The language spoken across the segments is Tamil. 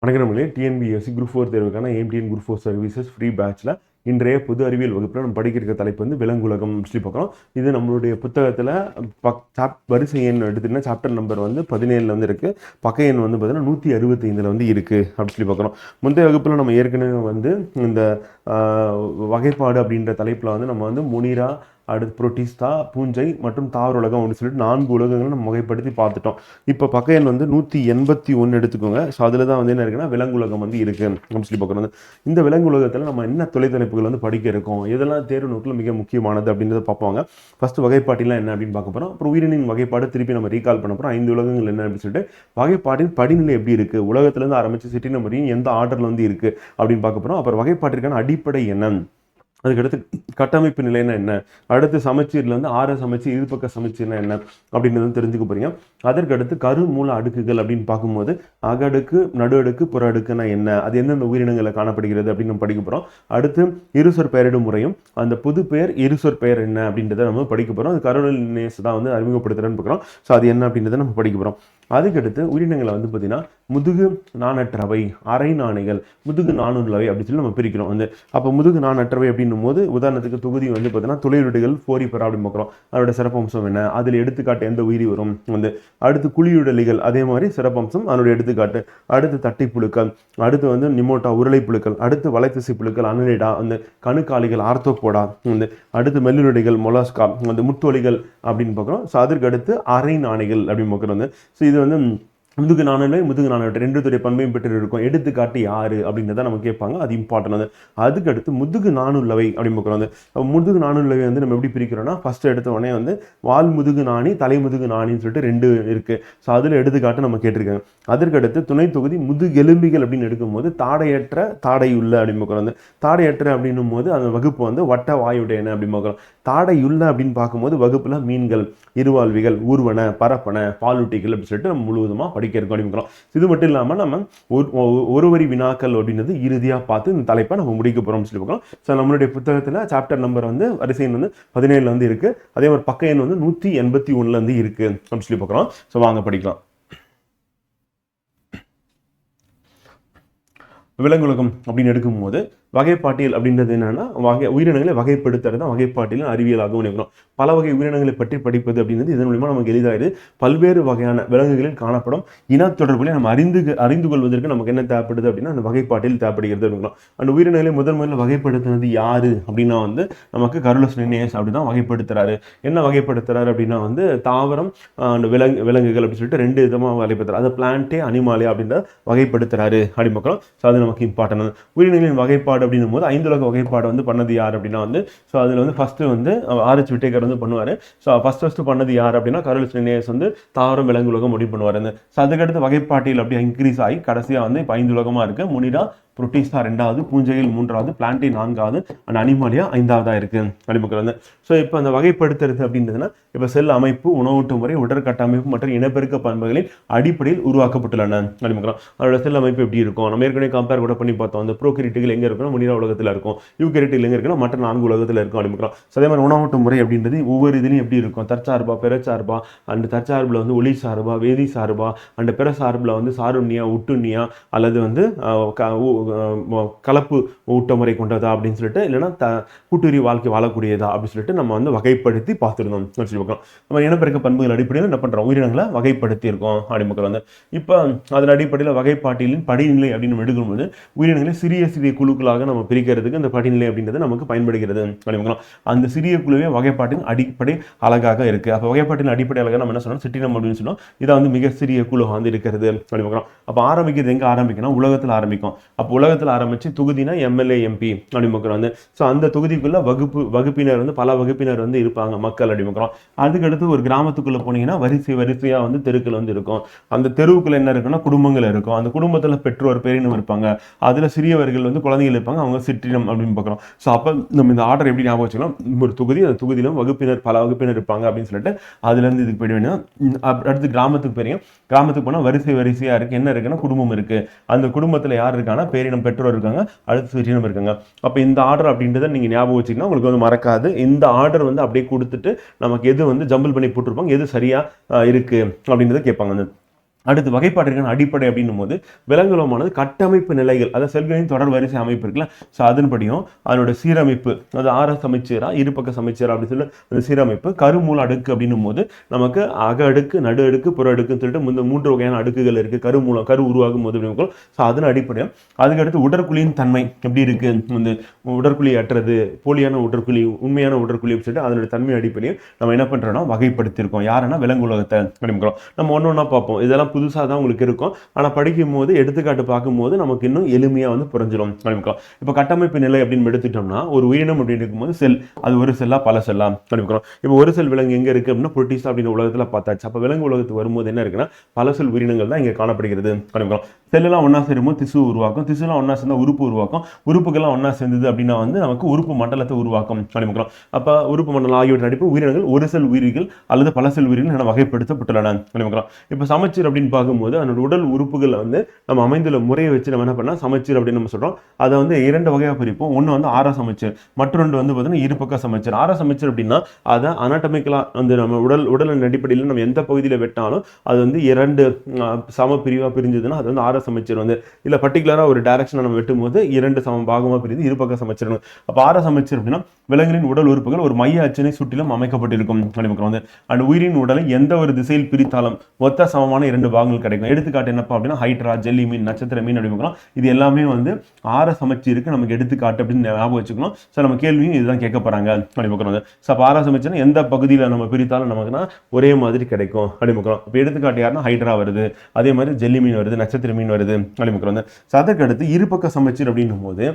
வணக்கம் டிஎன்பிஎஸ்சி குரூப் 4 தேர்வுக்கான ஏம்டிஎன் குரூப் 4 சர்வீசஸ் ஃப்ரீ பேட்சில் இன்றைய பொது அறிவியல் வகுப்பில் நம்ம படிக்கிற தலைப்பு வந்து விலங்குலகம் சொல்லி பார்க்குறோம். இது நம்மளுடைய புத்தகத்தில் வரிசை எண் எடுத்துகிட்டீங்கன்னா சாப்டர் நம்பர் வந்து 17 வந்து இருக்குது. பக்க எண் வந்து பார்த்தீங்கன்னா 165 வந்து இருக்குது அப்படின்னு சொல்லி பார்க்குறோம். முந்தைய வகுப்பில் நம்ம ஏற்கனவே வந்து இந்த வகைப்பாடு அப்படின்ற தலைப்பில் வந்து நம்ம வந்து முனிரா, அடுத்து புரோட்டிஸ்டா, பூஞ்சை மற்றும் தாவர உலகம் அப்படின்னு சொல்லிட்டு 4 உலகங்களை நம்ம வகைப்படுத்தி பார்த்துட்டோம். இப்போ பக்க எண் வந்து 181 எடுத்துக்கோங்க. ஸோ அதில் தான் வந்து என்ன இருக்குன்னா விலங்குலகம் வந்து இருக்குது அப்படின்னு சொல்லி பார்க்குறோம். இந்த விலங்குலகத்தில் நம்ம என்ன தொலைத்தலைப்புகள் வந்து படிக்க இருக்கோம், இதெல்லாம் தேர்வு நோக்கில் மிக முக்கியமானது அப்படின்றத பார்ப்பாங்க. ஃபஸ்ட்டு வகைப்பாட்டிலாம் என்ன அப்படின்னு பார்க்க போகிறோம். அப்புறம் உயிரினின் வகைப்பாடு திருப்பி நம்ம ரீகால் பண்ண போகிறோம். 5 உலகங்கள் என்ன அப்படின்னு சொல்லிட்டு வகைப்பாட்டின் படிநிலை எப்படி இருக்குது, உலகத்துலேருந்து ஆரம்பித்து சிட்டி நம்பரையும் எந்த ஆர்டரில் வந்து இருக்குது அப்படின்னு பார்க்க போகிறோம். அப்புறம் வகைப்பாட்டிற்கான அடிப்படை என்ன, அதுக்கடுத்து கட்டமைப்பு நிலைன்னா என்ன, அடுத்து சமச்சீரில் வந்து ஆறு சமச்சீர், இருபக்க சமச்சீர்னா என்ன அப்படின்றது தெரிஞ்சுக்க போறீங்க. அதற்கடுத்து கருமூல அடுக்குகள் அப்படின்னு பார்க்கும்போது அகடுக்கு, நடு அடுக்கு, புற அடுக்குன்னா என்ன, அது எந்தெந்த உயிரினங்களில் காணப்படுகிறது அப்படின்னு நம்ம படிக்க போகிறோம். அடுத்து இருசொற் பெயரிடும் முறையும் அந்த புது பெயர் இருசொற் பெயர் என்ன அப்படின்றத நம்ம படிக்க போகிறோம். அது கரோலினேஸ் தான் வந்து அறிமுகப்படுத்துறேன்னு பார்க்குறோம். ஸோ அது என்ன அப்படின்றத நம்ம படிக்க போகிறோம். அதுக்கடுத்து உயிரினங்களை வந்து பார்த்தீங்கன்னா முதுகு நாணற்றவை, அரை நாணைகள், முதுகு நாணுள்ளவை அப்படின்னு சொல்லி நம்ம பிரிக்கிறோம். வந்து அப்போ முதுகு நாணற்றவை அப்படின்னும் போது உதாரணத்துக்கு தொகுதி வந்து பார்த்தீங்கன்னா துளையுடைகள் போரிப்பரா அப்படின்னு பார்க்குறோம். அதோட சிறப்பம்சம் என்ன, அதில் எடுத்துக்காட்டு எந்த உயிரி வரும் வந்து. அடுத்து குழியுடலிகள், அதே மாதிரி சிறப்பம்சம் அதனுடைய எடுத்துக்காட்டு. அடுத்து தட்டை புழுக்கள், அடுத்து வந்து நிமோட்டா உருளை புழுக்கள், அடுத்து வலைத்திசை புழுக்கள் அனலிடா, அந்த கணுக்காலிகள் ஆர்த்தோபோடா, வந்து அடுத்து மெல்லுநடிகள் மொலாஸ்கா, அந்த முட்டொலிகள் அப்படின்னு பார்க்குறோம். ஸோ அதற்கு அடுத்து அரை நாணைகள் அப்படின்னு பார்க்குறோம். வந்து ஸோ இது வந்து முதுகு நாணலை, முதுகு நாணல் ரெண்டுத்துடைய பண்பையும் பெற்று இருக்கும். எடுத்துக்காட்டு யாரு அப்படின்றத நம்ம கேட்பாங்க, அது இம்பார்ட்டன். வந்து அதுக்கு அடுத்து முதுகு நாணுள்ளவை அப்படின்னு பார்க்குறோம். வந்து முதுகு நாணுள்ளவை வந்து நம்ம எப்படி பிரிக்கிறோம்னா ஃபர்ஸ்ட் எடுத்த உடனே வந்து வால் முதுகு நாணி, தலை முதுகு நாணின்னு சொல்லிட்டு 2 இருக்கு. ஸோ அதில் எடுத்துக்காட்டு நம்ம கேட்டிருக்காங்க. அதற்கு அடுத்து துணை தொகுதி முதுகெலும்பிகள் அப்படின்னு எடுக்கும்போது தாடையற்ற, தாடையுள்ள அப்படின்னு பார்க்குறோம். வந்து தாடையற்ற அப்படின்னும் போது அந்த வகுப்பு வந்து வட்ட வாயுடையன அப்படின்னு பார்க்குறோம். தாடையுள்ள அப்படின்னு பார்க்கும்போது வகுப்புல மீன்கள், இருவாழ்விகள், ஊர்வன, பரப்பன, பாலூட்டிகள் அப்படின்னு சொல்லிட்டு நம்ம முழுவதுமா படிக்க இருக்கோம் அப்படிங்கிறோம். இது மட்டும் இல்லாமல் நம்ம ஒரு வரி வினாக்கள் அப்படின்றது இறுதியாக பார்த்து இந்த தலைப்பை நம்ம முடிக்க போகிறோம்னு சொல்லி பார்க்கலாம். ஸோ நம்மளுடைய புத்தகத்தில் சாப்டர் நம்பர் வந்து வரிசை எண் வந்து 17 வந்து இருக்குது. அதே மாதிரி பக்க எண் வந்து 181 வந்து இருக்குது அப்படின்னு சொல்லி பார்க்குறோம். ஸோ வாங்க படிக்கலாம். விலங்குலகம் அப்படின்னு எடுக்கும்போது வகைப்பாட்டியல் அப்படின்றது என்னன்னா உயிரினங்களை வகைப்படுத்துறது தான் வகைப்பாட்டியல் அறிவியலாகவும் நினைக்கிறோம். பல வகை உயிரினங்களை பற்றி படிப்பது அப்படின்றது இதன் மூலமா நமக்கு எளிதாயிருது. பல்வேறு வகையான விலங்குகளில் காணப்படும் இனத்தொடர்புகளை நம்ம அறிந்து கொள்வதற்கு நமக்கு என்ன தேவைப்படுது அப்படின்னா அந்த வகைப்பாட்டியல் தேவைப்படுகிறது அப்படிங்கிறோம். அந்த உயிரினங்களை முதல்ல வகைப்படுத்துறது யாரு அப்படின்னா வந்து நமக்கு கரோலஸ் லின்னேயஸ் அப்படிதான் வகைப்படுத்துறாரு. என்ன வகைப்படுத்துறாரு அப்படின்னா வந்து தாவரம், அந்த விலங்குகள் அப்படின்னு சொல்லிட்டு 2 விதமாக வகைப்படுத்துறாரு. அது பிளான்டே, அனிமாலே அப்படின்ற வகைப்படுத்துறாரு அப்படின்னு பார்க்கிறோம். ஸோ அது நமக்கு இம்பார்ட்டன்ட். உயிரினங்களின் வகைப்பாடு அப்படின்னும் போது 5 உலக வகைப்பாடு வந்து பண்ணது யார் அப்படின்னா வந்து ஸோ அதில் வந்து ஃபர்ஸ்ட் வந்து ஆர்எச் விட்டேக்கர் வந்து பண்ணுவார். ஸோ ஃபர்ஸ்ட் பண்ணது யார் அப்படின்னா கரோலஸ் லின்னேயஸ் வந்து தாவரம் விலங்கு உலகம் அப்படி பண்ணுவார். ஸோ அதுக்கடுத்து வகைப்பாட்டியல் அப்படி இன்க்ரீஸ் ஆகி கடைசியாக வந்து இப்போ 5 உலகமாக இருக்கு. முனிரா, புரோட்டிஸ்டா 2வது, பூஞ்சையில் 3வது, பிளான்டே 4வது, அண்ட் அனிமாலியா 5வதாக இருக்கு அப்படின்னு. ஸோ இப்போ அந்த வகைப்படுத்துறது அப்படின்றதுன்னா இப்போ செல் அமைப்பு, உணவூட்டு முறை, உடற்கட்டமைப்பு மற்றும் இனப்பெருக்க பண்புகளின் அடிப்படையில் உருவாக்கப்பட்டுள்ளன அப்படின்னு. அதோட செல் அமைப்பு எப்படி இருக்கும் நம்ம ஏற்கனவே கம்பேர் கூட பண்ணி பார்த்தோம். அந்த ப்ரோகேரியோட்டுகள் எங்கே இருக்கணும், முனிரா உலகத்தில் இருக்கும். யூகேரியோட்டுகள் எங்கே இருக்கணும், மற்ற 4 உலகத்தில் இருக்கும் அப்படின்னு. ஸோ அதே மாதிரி உணவூட்டு முறை அப்படின்றது ஒவ்வொரு இதுலையும் எப்படி இருக்கும், தற்சார்பா, பெறச்சார்பா, அண்ட் தற்சார்பில் வந்து ஒளி சார்பா, வேதி சார்பா, அண்ட் பெற சார்பில் வந்து சாருண்ணியா, உட்டுண்ணியா, அல்லது வந்து கலப்பு ஊட்டமுறை கொண்டதா அப்படின்னு சொல்லிட்டு, இல்லைன்னா கூட்டுறி வாழ்க்கை வாழக்கூடியதா அப்படின்னு சொல்லிட்டு நம்ம வந்து வகைப்படுத்தி பார்த்துருந்தோம். நம்ம இனப்பெருக்க பண்புகள் அடிப்படையில் என்ன பண்றோம், உயிரினங்களை வகைப்படுத்தி இருக்கோம் அப்படின்னு. வந்து இப்போ அதன் அடிப்படையில் வகைப்பாட்டியலின் படிநிலை அப்படின்னு நம்ம எடுக்கும்போது உயிரினங்களை சிறிய சிறிய குழுக்களாக நம்ம பிரிக்கிறதுக்கு அந்த படிநிலை அப்படின்றது நமக்கு பயன்படுகிறது அப்படின்னு. அந்த சிறிய குழுவே வகைப்பாட்டின் அடிப்படை அழகாக இருக்கு. அப்போ வகைப்பாட்டின் அடிப்படை அழகாக நம்ம என்ன சொன்னோம், சிற்றினம் அப்படின்னு சொன்னோம். இதை வந்து மிக சிறிய குழு வந்து இருக்கிறது அப்படின்னு. அப்போ ஆரம்பிக்கிறது எங்க ஆரம்பிக்கணும், உலகத்தில் ஆரம்பிக்கும். அப்போ உலகத்தில் ஆரம்பிச்சு தொகுதினா எம்எல்ஏ, எம்பி அப்படின்னு வந்து ஸோ அந்த தொகுதிக்குள்ள வகுப்பினர் வந்து பல வகுப்பினர் வந்து இருப்பாங்க, மக்கள் அப்படின்னு. அதுக்கடுத்து ஒரு கிராமத்துக்குள்ள போனீங்கன்னா வரிசையா வந்து தெருக்கள் வந்து இருக்கும். அந்த தெருவுக்குள்ள என்ன இருக்குன்னா குடும்பங்கள் இருக்கும். அந்த குடும்பத்துல பெற்றோர், பேரினம் இருப்பாங்க. அதுல சிறியவர்கள் வந்து குழந்தைகள் இருப்பாங்க, அவங்க சிற்றினம் அப்படின்னு பார்க்குறோம். ஸோ அப்போ நம்ம இந்த ஆர்டர் எப்படி ஞாபகம் வச்சுக்கலாம், ஒரு தொகுதி, அந்த தொகுதியிலும் வகுப்பினர் பல வகுப்பினர் இருப்பாங்க அப்படின்னு சொல்லிட்டு அதுல இருந்து இதுக்கு போயிட வேண்டியது. அடுத்து கிராமத்துக்கு போறீங்க, கிராமத்துக்கு போனால் வரிசையா இருக்கு. என்ன இருக்குன்னா குடும்பம் இருக்கு. அந்த குடும்பத்துல யார் இருக்காங்கன்னா பேரினம், பெற்றோர் இருக்காங்க, அடுத்து சிற்றினம் இருக்காங்க. அப்போ இந்த ஆர்டர் அப்படின்றத நீங்க ஞாபகம் வச்சுக்கணும், உங்களுக்கு வந்து மறக்காது. இந்த ஆர்டர் வந்து அப்படியே கொடுத்துட்டு நமக்கு எது வந்து ஜம்பிள் பண்ணி போட்டிருப்பாங்க, எது சரியா இருக்கு அப்படின்றத கேட்பாங்க. அடுத்து வகைப்பாட்டிற்கான அடிப்படை அப்படின்னும் போது விலங்குலமானது கட்டமைப்பு நிலைகள், அதாவது செல்களின் தொடர் வரிசை அமைப்பு இருக்குல்ல, ஸோ அதன்படியும் அதனோட சீரமைப்பு, அது ஆர சமச்சீரா இருபக்க சமச்சீரா அப்படின்னு சொல்லி அந்த சீரமைப்பு, கருமூல அடுக்கு அப்படின்னும் போது நமக்கு அக அடுக்கு, நடு அடுக்கு, புற அடுக்குன்னு சொல்லிட்டு இந்த 3 வகையான அடுக்குகள் இருக்கு. கருமூலம், கரு உருவாகும் போது அப்படின்னு, ஸோ அதன் அடிப்படையும் அதுக்கடுத்து உடற்குழியின் தன்மை எப்படி இருக்கு, இந்த உடற்குழி அற்றது, போலியான உடற்குழி, உண்மையான உடற்குழி அப்படின்னு சொல்லிட்டு அதனுடைய தன்மை அடிப்படையும் நம்ம என்ன பண்றோம்னா வகைப்படுத்தியிருக்கோம். யாருன்னா விலங்கு உலகத்தை அப்படிங்கிறோம். நம்ம ஒன்னொன்னா பார்ப்போம். இதெல்லாம் புதுசாக தான் உங்களுக்கு இருக்கும். ஆனால் படிக்கும் போது எடுத்துக்காட்டு பார்க்கும்போது நமக்கு இன்னும் எளிமையாக வந்து புரிஞ்சிடும். ஆரம்பிக்கலாம். இப்போ கட்டமைப்பு நிலை அப்படின்னு எடுத்துட்டோம்னா ஒரு உயிரினம் அப்படின்னு இருக்கும்போது செல், அது ஒரு செல்லா பல செல்லா ஆரம்பிக்கிறோம். இப்போ ஒரு செல் விலங்கு எங்கே இருக்குது அப்படின்னா புரோட்டீஸ் அப்படின்னு உலகத்தில் பார்த்தாச்சு. அப்போ விலங்கு உலகத்துக்கு வரும்போது என்ன இருக்குன்னா பல செல் உயிரினங்கள் தான் இங்கே காணப்படுகிறது. ஆரம்பிக்கிறோம். செல்லெல்லாம் ஒன்றா சேரும்போது திசு உருவாக்கும், திசுலாம் ஒன்றா சேர்ந்தால் உறுப்பு உருவாக்கும், உறுப்புகள்லாம் ஒன்றா சேர்ந்தது அப்படின்னா வந்து நமக்கு உறுப்பு மண்டலத்தை உருவாக்கும். ஆரம்பிக்கிறோம். அப்போ உறுப்பு மண்டலம் ஆகியவற்றின் அடிப்படை உயிரினங்கள் ஒரு செல் உயிரிகள் அல்லது பல செல் உயிரிகள் என வகைப்படுத்தப்பட்டுள்ளன. ஆரம்பிக்கிறோம். இப்போ சமச்சீர் அப்படின்னு பார்க்கும்போது அதனோட உடல் உறுப்புகளை வந்து நம்ம அமைந்துள்ள முறையை வச்சு நம்ம என்ன பண்ணால் சமச்சீர் அப்படின்னு நம்ம சொல்கிறோம். அதை வந்து 2 வகையாக பிரிப்போம். ஒன்று வந்து ஆர சமச்சீர், மற்றொன்று வந்து பார்த்தீங்கன்னா இருபக்க சமச்சீர். ஆர சமச்சீர் அப்படின்னா அதை அனாட்டமிக்கலாக வந்து நம்ம உடலின் அடிப்படையில் நம்ம எந்த பகுதியில் வெட்டாலும் அது வந்து 2 சம பிரிவாக பிரிஞ்சதுன்னா அது வந்து ஆர சமச்சீர் வந்து, இல்லை பர்டிகுலராக ஒரு டைரக்ஷனை நம்ம வெட்டும் போது 2 சம பாகமாக பிரிந்து இருபக்க சமச்சீர். அப்போ ஆர சமச்சீர் அப்படின்னா விலங்கின் உடல் உறுப்புகள் ஒரு மைய அச்சினை சுற்றிலும் அமைக்கப்பட்டிருக்கும். வந்து அந்த உயிரின் உடலை எந்த ஒரு திசையில் பிரித்தாலும் மொத்த சமமான 2 பாகங்கள் கிடைக்கும். எடுத்துக்காட்டு என்னப்பா அப்படின்னா ஹைட்ரா, ஜெல்லி மீன், நட்சத்திர மீன் அப்படிங்கிறோம். இது எல்லாமே வந்து ஆர சமச்சீருக்கு நமக்கு எடுத்துக்காட்டு அப்படின்னு ஞாபகம் வச்சுக்கணும். ஸோ நம்ம கேள்வியும் இதுதான் கேட்க போறாங்க அப்படிங்கிறது. ஸோ அப்போ ஆர சமச்சீர் எந்த பகுதியில் நம்ம பிரித்தாலும் நமக்குன்னா ஒரே மாதிரி கிடைக்கும் அப்படிங்கிறோம். இப்போ எடுத்துக்காட்டு யாருன்னா ஹைட்ரா வருது, அதே மாதிரி ஜெல்லி மீன் வருது, நட்சத்திர மீன் வருது அப்படிங்கிறது. ஸோ அதற்கு அடுத்து இருபக்க சமச்சீர் அப்படின்னும் போது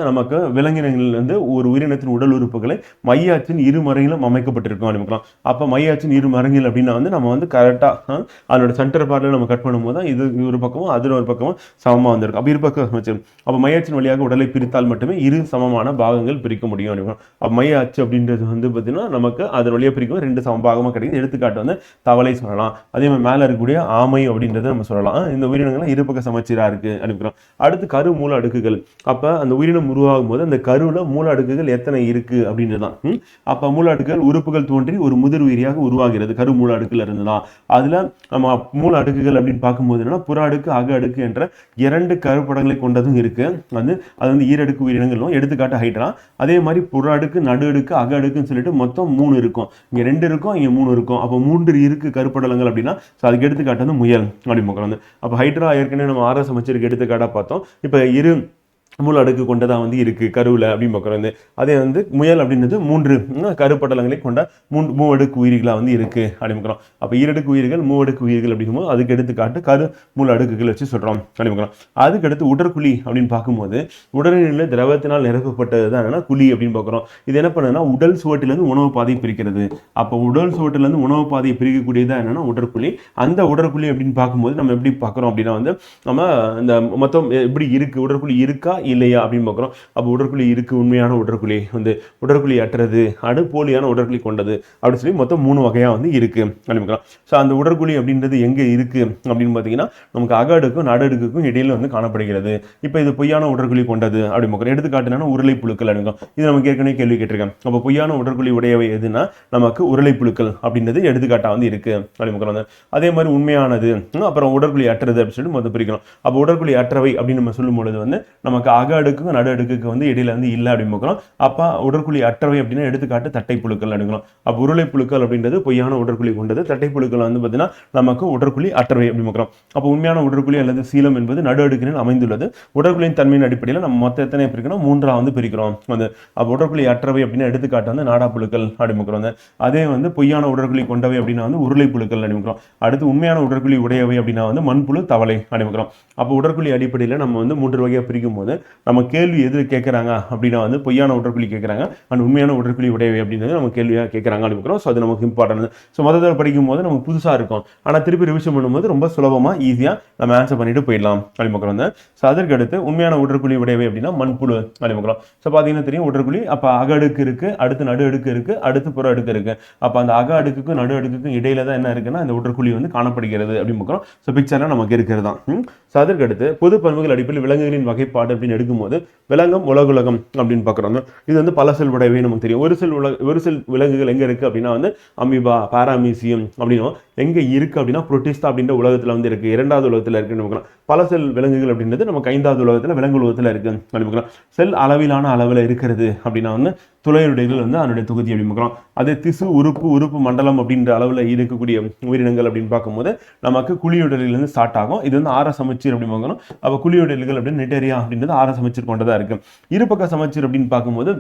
நமக்கு விலங்கினங்கள் வந்து ஒரு உயிரினத்தின் உடல் உறுப்புகளை மையாச்சின் இரு மரங்கிலும் அமைக்கப்பட்டிருக்கும் அப்படிங்கிறோம். அப்போ மையாச்சின் இரு மரங்கில் அப்படின்னா வந்து நம்ம வந்து கரெக்டாக அதனோட சென்டர் பார்ட்டில் நம்ம கட் பண்ணும்போது தான் இது ஒரு பக்கமும் அதில் ஒரு பக்கமும் சமமாக வந்திருக்கும். அப்போ இருபக்க சமச்சீர். அப்போ மையாச்சின் வழியாக உடலை பிரித்தால் மட்டுமே இரு சமமான பாகங்கள் பிரிக்க முடியும் அப்படிங்கிறோம். அப்போ மையாச்சு அப்படின்றது வந்து பார்த்தீங்கன்னா நமக்கு அதன் வழியாக பிரிக்கும் 2 சம பாகமாக கிடைக்குது. எடுத்துக்காட்டு வந்து தவளை சொல்லலாம். அதே மாதிரி மேலே இருக்கக்கூடிய ஆமை அப்படின்றத நம்ம சொல்லலாம். இந்த உயிரினங்கள்லாம் இருபக்க சமச்சீராக இருக்குது அப்படிங்கிறோம். அடுத்து கரு மூல அடுக்குகள். அப்போ அந்த உயிரினம் உருவாகும் போது அந்த கருவில் மூல அடுக்குகள் எத்தனை இருக்குது அப்படின்றது தான். அப்போ மூல அடுக்குகள் உறுப்புகள் தோன்றி ஒரு முதிர் உயிரியாக உருவாகிறது. கரு மூல அடுக்குல இருந்து தான். அதில் நம்ம மூல அடுக்குகள் அப்படின்னு பார்க்கும்போது என்னன்னா புற அடுக்கு, அக அடுக்கு என்ற 2 கருப்படங்களை கொண்டதும் இருக்கு. அது வந்து ஈரடுக்கு உயிரினங்களும். எடுத்துக்காட்டு ஹைட்ரா. அதே மாதிரி புற அடுக்கு, நடு அடுக்கு, அக அடுக்குன்னு சொல்லிட்டு மொத்தம் 3 இருக்கும். இங்கே 2 இருக்கும், இங்கே 3 இருக்கும். அப்போ 3 இருக்கு கருப்படலங்கள் அப்படின்னா அதுக்கு எடுத்துக்காட்டு வந்து முயல் அப்படின்னு வந்து. அப்போ ஹைட்ரா ஏற்கனவே நம்ம ஆர சமச்சீருக்கு எடுத்துக்காட்டாக பார்த்தோம். இப்போ இரு மூல அடுக்கு கொண்டதாக வந்து இருக்கு கருவில் அப்படின்னு பார்க்குறது. அதே வந்து முயல் அப்படின்றது 3 கருப்படலங்களை கொண்ட மூவடுக்கு உயிரிகளாக வந்து இருக்கு அப்படின்னு. அப்போ ஈரடுக்கு உயிர்கள், மூவடுக்கு உயிர்கள் அப்படிங்கும்போது அதுக்கு எடுத்துக்காட்டு கரு மூல அடுக்குகள் வச்சு சொல்றோம் அப்படின்னு. அதுக்கு அடுத்து உடற்குழி அப்படின்னு பார்க்கும்போது உடலில் திரவத்தினால் நிரப்பப்பட்டது தான் என்னன்னா குழி அப்படின்னு பார்க்குறோம். இது என்ன பண்ணுதுன்னா உடல் சுவட்டிலிருந்து உணவு பாதையை பிரிக்கிறது. அப்போ உடல் சுவட்டிலிருந்து உணவு பாதையை பிரிக்கக்கூடியதான் என்னன்னா உடற்குழி. அந்த உடற்குழி அப்படின்னு பார்க்கும்போது நம்ம எப்படி பார்க்குறோம் அப்படின்னா வந்து நம்ம இந்த மொத்தம் எப்படி இருக்கு, உடற்குழி இருக்கா இல்லையா அப்படின்னு பார்க்குறோம். அப்போ உடற்குழி இருக்கு, உண்மையான உடற்குழி வந்து, உடற்குழி அற்றது, போலியான உடற்குழி கொண்டது அப்படின்னு சொல்லி மொத்தம் 3 வகையாக வந்து இருக்கு அப்படின்னு. ஸோ அந்த உடற்குழி அப்படின்றது எங்கே இருக்கு அப்படின்னு பார்த்தீங்கன்னா நமக்கு அக அடுக்கும் நடு அடுக்குக்கும் இடையில வந்து காணப்படுகிறது. இப்போ இது பொய்யான உடற்குழி கொண்டது அப்படின்னு பார்க்குறோம். எடுத்துக்காட்டுனா உருளை புழுக்கள் அப்படிங்கும். இது நமக்கு ஏற்கனவே கேள்வி கேட்டிருக்கேன். அப்போ பொய்யான உடற்குழி உடையவை எதுனா நமக்கு உருளை புழுக்கள் அப்படின்றது எடுத்துக்காட்டாக வந்து இருக்கு அப்படின்னு. அதே மாதிரி உண்மையானது, அப்புறம் உடற்குழி அற்றது அப்படின்னு சொல்லி மொத்தம் பிரிக்கணும். அப்போ உடற்குழி அற்றவை அப்படின்னு நம்ம சொல்லும் பொழுது வந்து நமக்கு அக அடுக்கு நடு அடுக்குக்கு வந்து இடையில வந்து இல்லை அப்படின்னு பார்க்குறோம். அப்போ உடற்குழி அற்றவை அப்படின்னா எடுத்துக்காட்டு தட்டை புழுக்கள் அப்படிங்கிறோம். அப்போ உருளை புழுக்கள் அப்படின்றது பொய்யான உடற்குழி கொண்டது. தட்டை புழுக்கள் வந்து பார்த்தீங்கன்னா நமக்கு உடற்குழி அற்றவை அப்படின்னு பார்க்குறோம். அப்போ உண்மையான உடற்குழி அல்லது சீலம் என்பது நடு அடுக்கினில் அமைந்துள்ளது. உடற்குழியின் தன்மையின் அடிப்படையில் நம்ம மொத்த எத்தனை பிரிக்கிறோம், 3 வந்து பிரிக்கிறோம் வந்து. அப்போ உடற்குழி அற்றவை அப்படின்னா எடுத்துக்காட்டு வந்து நாடா புழுக்கள் அப்படின்னு பார்க்குறோம். அதே வந்து பொய்யான உடற்குழி கொண்டவை அப்படின்னா வந்து உருளை புழுக்கள் அப்படின்னு பார்க்குறோம். அடுத்து உண்மையான உடற்குழி உடையவை அப்படின்னா வந்து மண்புழு, தவளை அப்படின்னு பார்க்குறோம். அப்போ உடற்குழி அடிப்படையில் நம்ம வந்து 3 வகையாக பிரிக்கும் போது நம்ம கேள்வி எது கேட்குறாங்க அப்படின்னா வந்து பொய்யான உடற்குழி கேட்குறாங்க அண்ட் உண்மையான உடற்குழி உடையவை அப்படின்றது நம்ம கேள்வியாக கேட்குறாங்க அப்படிங்கிறோம். ஸோ அது நமக்கு இம்பார்ட்டன்ட். ஸோ முதல்ல படிக்கும் போது நமக்கு புதுசாக இருக்கும். ஆனால் திருப்பி ரிவிஷன் பண்ணும்போது ரொம்ப சுலபமாக ஈஸியாக நம்ம ஆன்சர் பண்ணிட்டு போயிடலாம் அப்படின்னு. ஸோ அதற்கு அடுத்து உண்மையான உடற்குழி உடையவை அப்படின்னா மண்புழு அப்படின்னு. ஸோ பார்த்தீங்கன்னா தெரியும் உடற்குழி. அப்போ அக அடுக்கு இருக்கு, அடுத்து நடு அடுக்கு இருக்கு, அடுத்து புற அடுக்கு இருக்கு. அப்போ அந்த அக அடுக்குக்கும் நடு அடுக்குக்கும் இடையில தான் என்ன இருக்குன்னா இந்த உடற்குழி வந்து காணப்படுகிறது அப்படின்னு பார்க்குறோம். ஸோ பிக்சர்லாம் நமக்கு இருக்கிறது தான். ஸோ அதற்கு அடுத்து பொது பண்புகள் அடிப்படையில் விலங்குகளின் வகைப்பாடு அப்படின்னு அப்படின்னு எடுக்கும்போது விலங்கம் உலகுலகம் அப்படின்னு பார்க்குறோம். இது வந்து பல செல் உடையவை நமக்கு தெரியும். ஒரு செல் விலங்குகள் எங்கே இருக்குது அப்படின்னா வந்து அமீபா, பாராமீசியம் அப்படின்னும் எங்கே இருக்குது அப்படின்னா புரோட்டிஸ்டா அப்படின்ற உலகத்தில் வந்து இருக்குது, 2வது உலகத்தில் இருக்குன்னு பார்க்கலாம். பல செல் விலங்குகள் அப்படின்றது நமக்கு 5வது உலகத்தில் விலங்கு உலகத்தில் இருக்குது அப்படின்னு பார்க்கலாம். செல் அளவிலான அளவில் இருக்கிறது அப்படின்னா வந்து துளையுடைகள் வந்து அதனுடைய தொகுதி அப்படின்னு பார்க்குறோம். அதே திசு உறுப்பு மண்டலம் அப்படின்ற அளவில் இருக்கக்கூடிய உயிரினங்கள் அப்படின்னு பார்க்கும்போது நமக்கு குழியுடலிலிருந்து ஸ்டார்ட் ஆகும். இது வந்து ஆர சமச்சீர் அப்படின்னு பார்க்கணும். அப்போ குழியுடல்கள் அப்படின்னு நெட்டேரியா அப்படின்றது ஆர சமச்சீர் கொண்டதாக இருக்கு. இருபக்க சமச்சீர் அப்படின்னு பார்க்கும்போது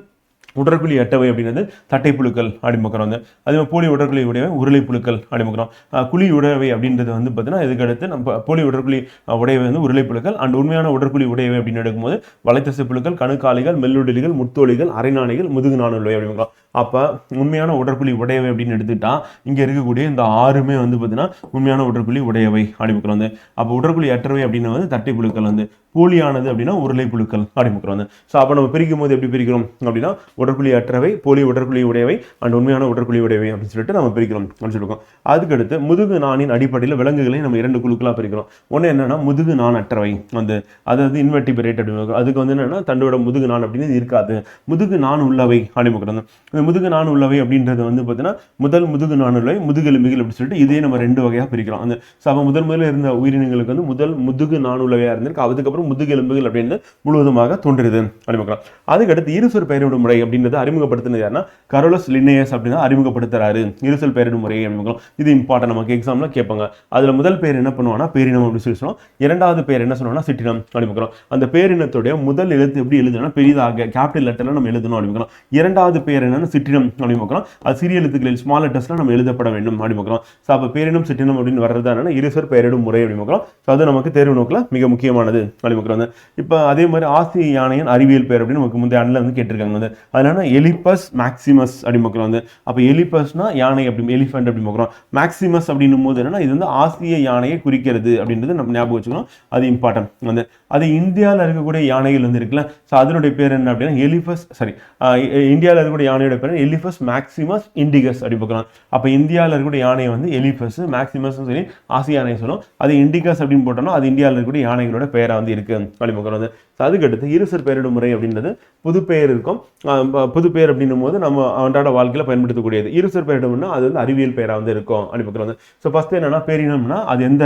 உடற்குழி அட்டவை அப்படின்றது தட்டை புழுக்கள் அப்படின்னு பார்க்குறோம். அதே மாதிரி போலி உடற்குழி உடையவை உருளை புழுக்கள் அப்படின்னு பார்க்குறோம். குழி உடையவை அப்படின்றது வந்து பார்த்தீங்கன்னா இதுக்கடுத்து நம்ம போலி உடற்குழி உடையவை வந்து உருளை புழுக்கள். அண்ட் உண்மையான உடற்குழி உடையவை அப்படின்னு எடுக்கும்போது வலைத்தசை புழுக்கள், கணுக்காலிகள், மெல்லுடலிகள், முத்தோலிகள், அரைநாணிகள், முதுகு நாணுள்ளவை அப்படின்னு பார்க்கலாம். அப்போ உண்மையான உடற்குழி உடையவை அப்படின்னு எடுத்துக்கிட்டா இங்கே இருக்கக்கூடிய இந்த 6மே வந்து பார்த்தீங்கன்னா உண்மையான உடற்குழி உடையவை அப்படின்னு பார்க்குறோம். அப்போ உடற்குழி அற்றவை அப்படின்னு வந்து தட்டை புழுக்கள், வந்து போலியானது அப்படின்னா உருளை புழுக்கள் அப்படின்னு பார்க்குறோம். ஸோ அப்போ நம்ம பிரிக்கும் போது எப்படி பிரிக்கிறோம் அப்படின்னா உடற்குழி அற்றவை, போலி உடற்குழி உடையவை அண்ட் உண்மையான உடற்குழி உடையவை அப்படின்னு சொல்லிட்டு நம்ம பிரிக்கிறோம் அப்படின்னு சொல்லியிருக்கோம். அதுக்கடுத்து முதுகு நாணின் அடிப்படையில் விலங்குகளை நம்ம 2 குழுக்களாக பிரிக்கிறோம். ஒன்று என்னன்னா முதுகு நான் அற்றவை, வந்து அதாவது இன்வெர்டிபிரேட் அப்படின்னு அதுக்கு வந்து என்னன்னா தண்டோட முதுகு நான் அப்படின்னு இருக்காது, முதுகு நான் உள்ளவை அப்படின்னு பார்க்குறோம். இந்த முதுகு நான் உள்ளவை அப்படின்றது வந்து பார்த்தீங்கன்னா முதுகு நான் உள்ளவை, முதுகெலும்பிகள் அப்படின்னு சொல்லிட்டு இதே நம்ம 2 வகையாக பிரிக்கிறோம். அந்த சபை முதல்ல இருந்த உயிரினங்களுக்கு வந்து முதுகு நான் உள்ளவையாக இருந்திருக்கு. அதுக்கப்புறம் முதுகெலும்புகள் அப்படின்னு முழுவதுமாக தோன்றுது அப்படின்னு பார்க்கலாம். அதுக்கடுத்து இருசொல் பெயரிடும் முறை அப்படின்றது அறிமுகப்படுத்தினது யாருன்னா கரோலஸ் லின்னேயஸ் அப்படின்னு அறிமுகப்படுத்துறாரு இருசொல் பெயரிடும் முறை அப்படின்னு. இது இம்பார்ட்டன், நமக்கு எக்ஸாம்ல கேட்பாங்க. அதுல முதல் பேர் என்ன பண்ணுவாங்கன்னா பேரினம் அப்படின்னு சொல்லி சொல்லுவோம். 2வது பேர் என்ன சொல்லுவோம்னா சிற்றினம் அப்படின்னு பார்க்கிறோம். அந்த பேரினத்துடைய முதல் எழுத்து எப்படி எழுதணும்னா பெரிதாக கேபிட்டல் லெட்டர்ல நம்ம எழுதணும் அப்படின்னு பார்க்கிறோம். 2வது பேர் என்னன்னா சிற்றினம் அப்படின்னு பார்க்கிறோம். அது சிறிய எழுத்துக்களில் ஸ்மால் லெட்டர்ஸ்ல நம்ம எழுதப்பட வேண்டும் அப்படின்னு பார்க்கிறோம். ஸோ அப்போ பேரினம் சிற்றினம் அப்படின்னு வர்றதா இருசொல் பெயரிடும் முறை அப்படின்னு பார்க்கிறோம். ஸோ அது நமக்கு தேர்வு நோக்கில் மிக முக்கியமானது அப்படின்னு பார்க்கிறோம். இப்போ அதே மாதிரி ஆசிய யானையின் அறிவியல் பேர் அப்படின்னு நமக்கு முந்தைய ஆண்டில் வந்து கேட்டிருக்காங்க. வந்து அதனால எலிபஸ் மேக்சிமஸ் அப்படின்னு பார்க்கிறோம். வந்து அப்போ எலிபஸ்னா யானை அப்படி எலிஃபென்ட் அப்படின்னு பார்க்கிறோம். மேக்சிமஸ் அப்படின்னும் போது என்னன்னா இது வந்து ஆசிய யானையை குறிக்கிறது அப்படின்றது நம்ம ஞாபகம் வச்சுக்கணும். அது இம்பார்ட்டன்ட். வந்து அது இந்தியாவில் இருக்கக்கூடிய யானைகள் வந்து இருக்குல்ல, ஸோ அதனுடைய பேர் என்ன அப்படின்னா இந்தியாவில் இருக்கக்கூடிய யானையோட பேர் எலிஃபஸ் மேக்சிமஸ் இண்டிகஸ் அப்படி பார்க்கலாம். அப்போ இந்தியாவில் இருக்கக்கூடிய யானையை வந்து எலிஃபஸ் மேக்சிமஸ் சரி ஆசிய யானை சொல்லும். அது இண்டிகஸ் அப்படின்னு போட்டோம்னா அது இந்தியாவில் இருக்கக்கூடிய யானைகளோட பேரா வந்து இருக்கு அப்படி பார்க்குறது. அதுக்கடுத்து இருசொல் பெயரிடும் முறை அப்படின்றது புது பெயர் இருக்கும். புது பெயர் அப்படின்னும் போது நம்ம அன்றாட வாழ்க்கையில் பயன்படுத்தக்கூடியது. இருசொல் பெயரிடும்னா அது வந்து அறிவியல் பெயரா வந்து இருக்கும் அப்படி பார்க்குறது. ஸோ ஃபர்ஸ்ட் என்னன்னா பேரினம்னா அது எந்த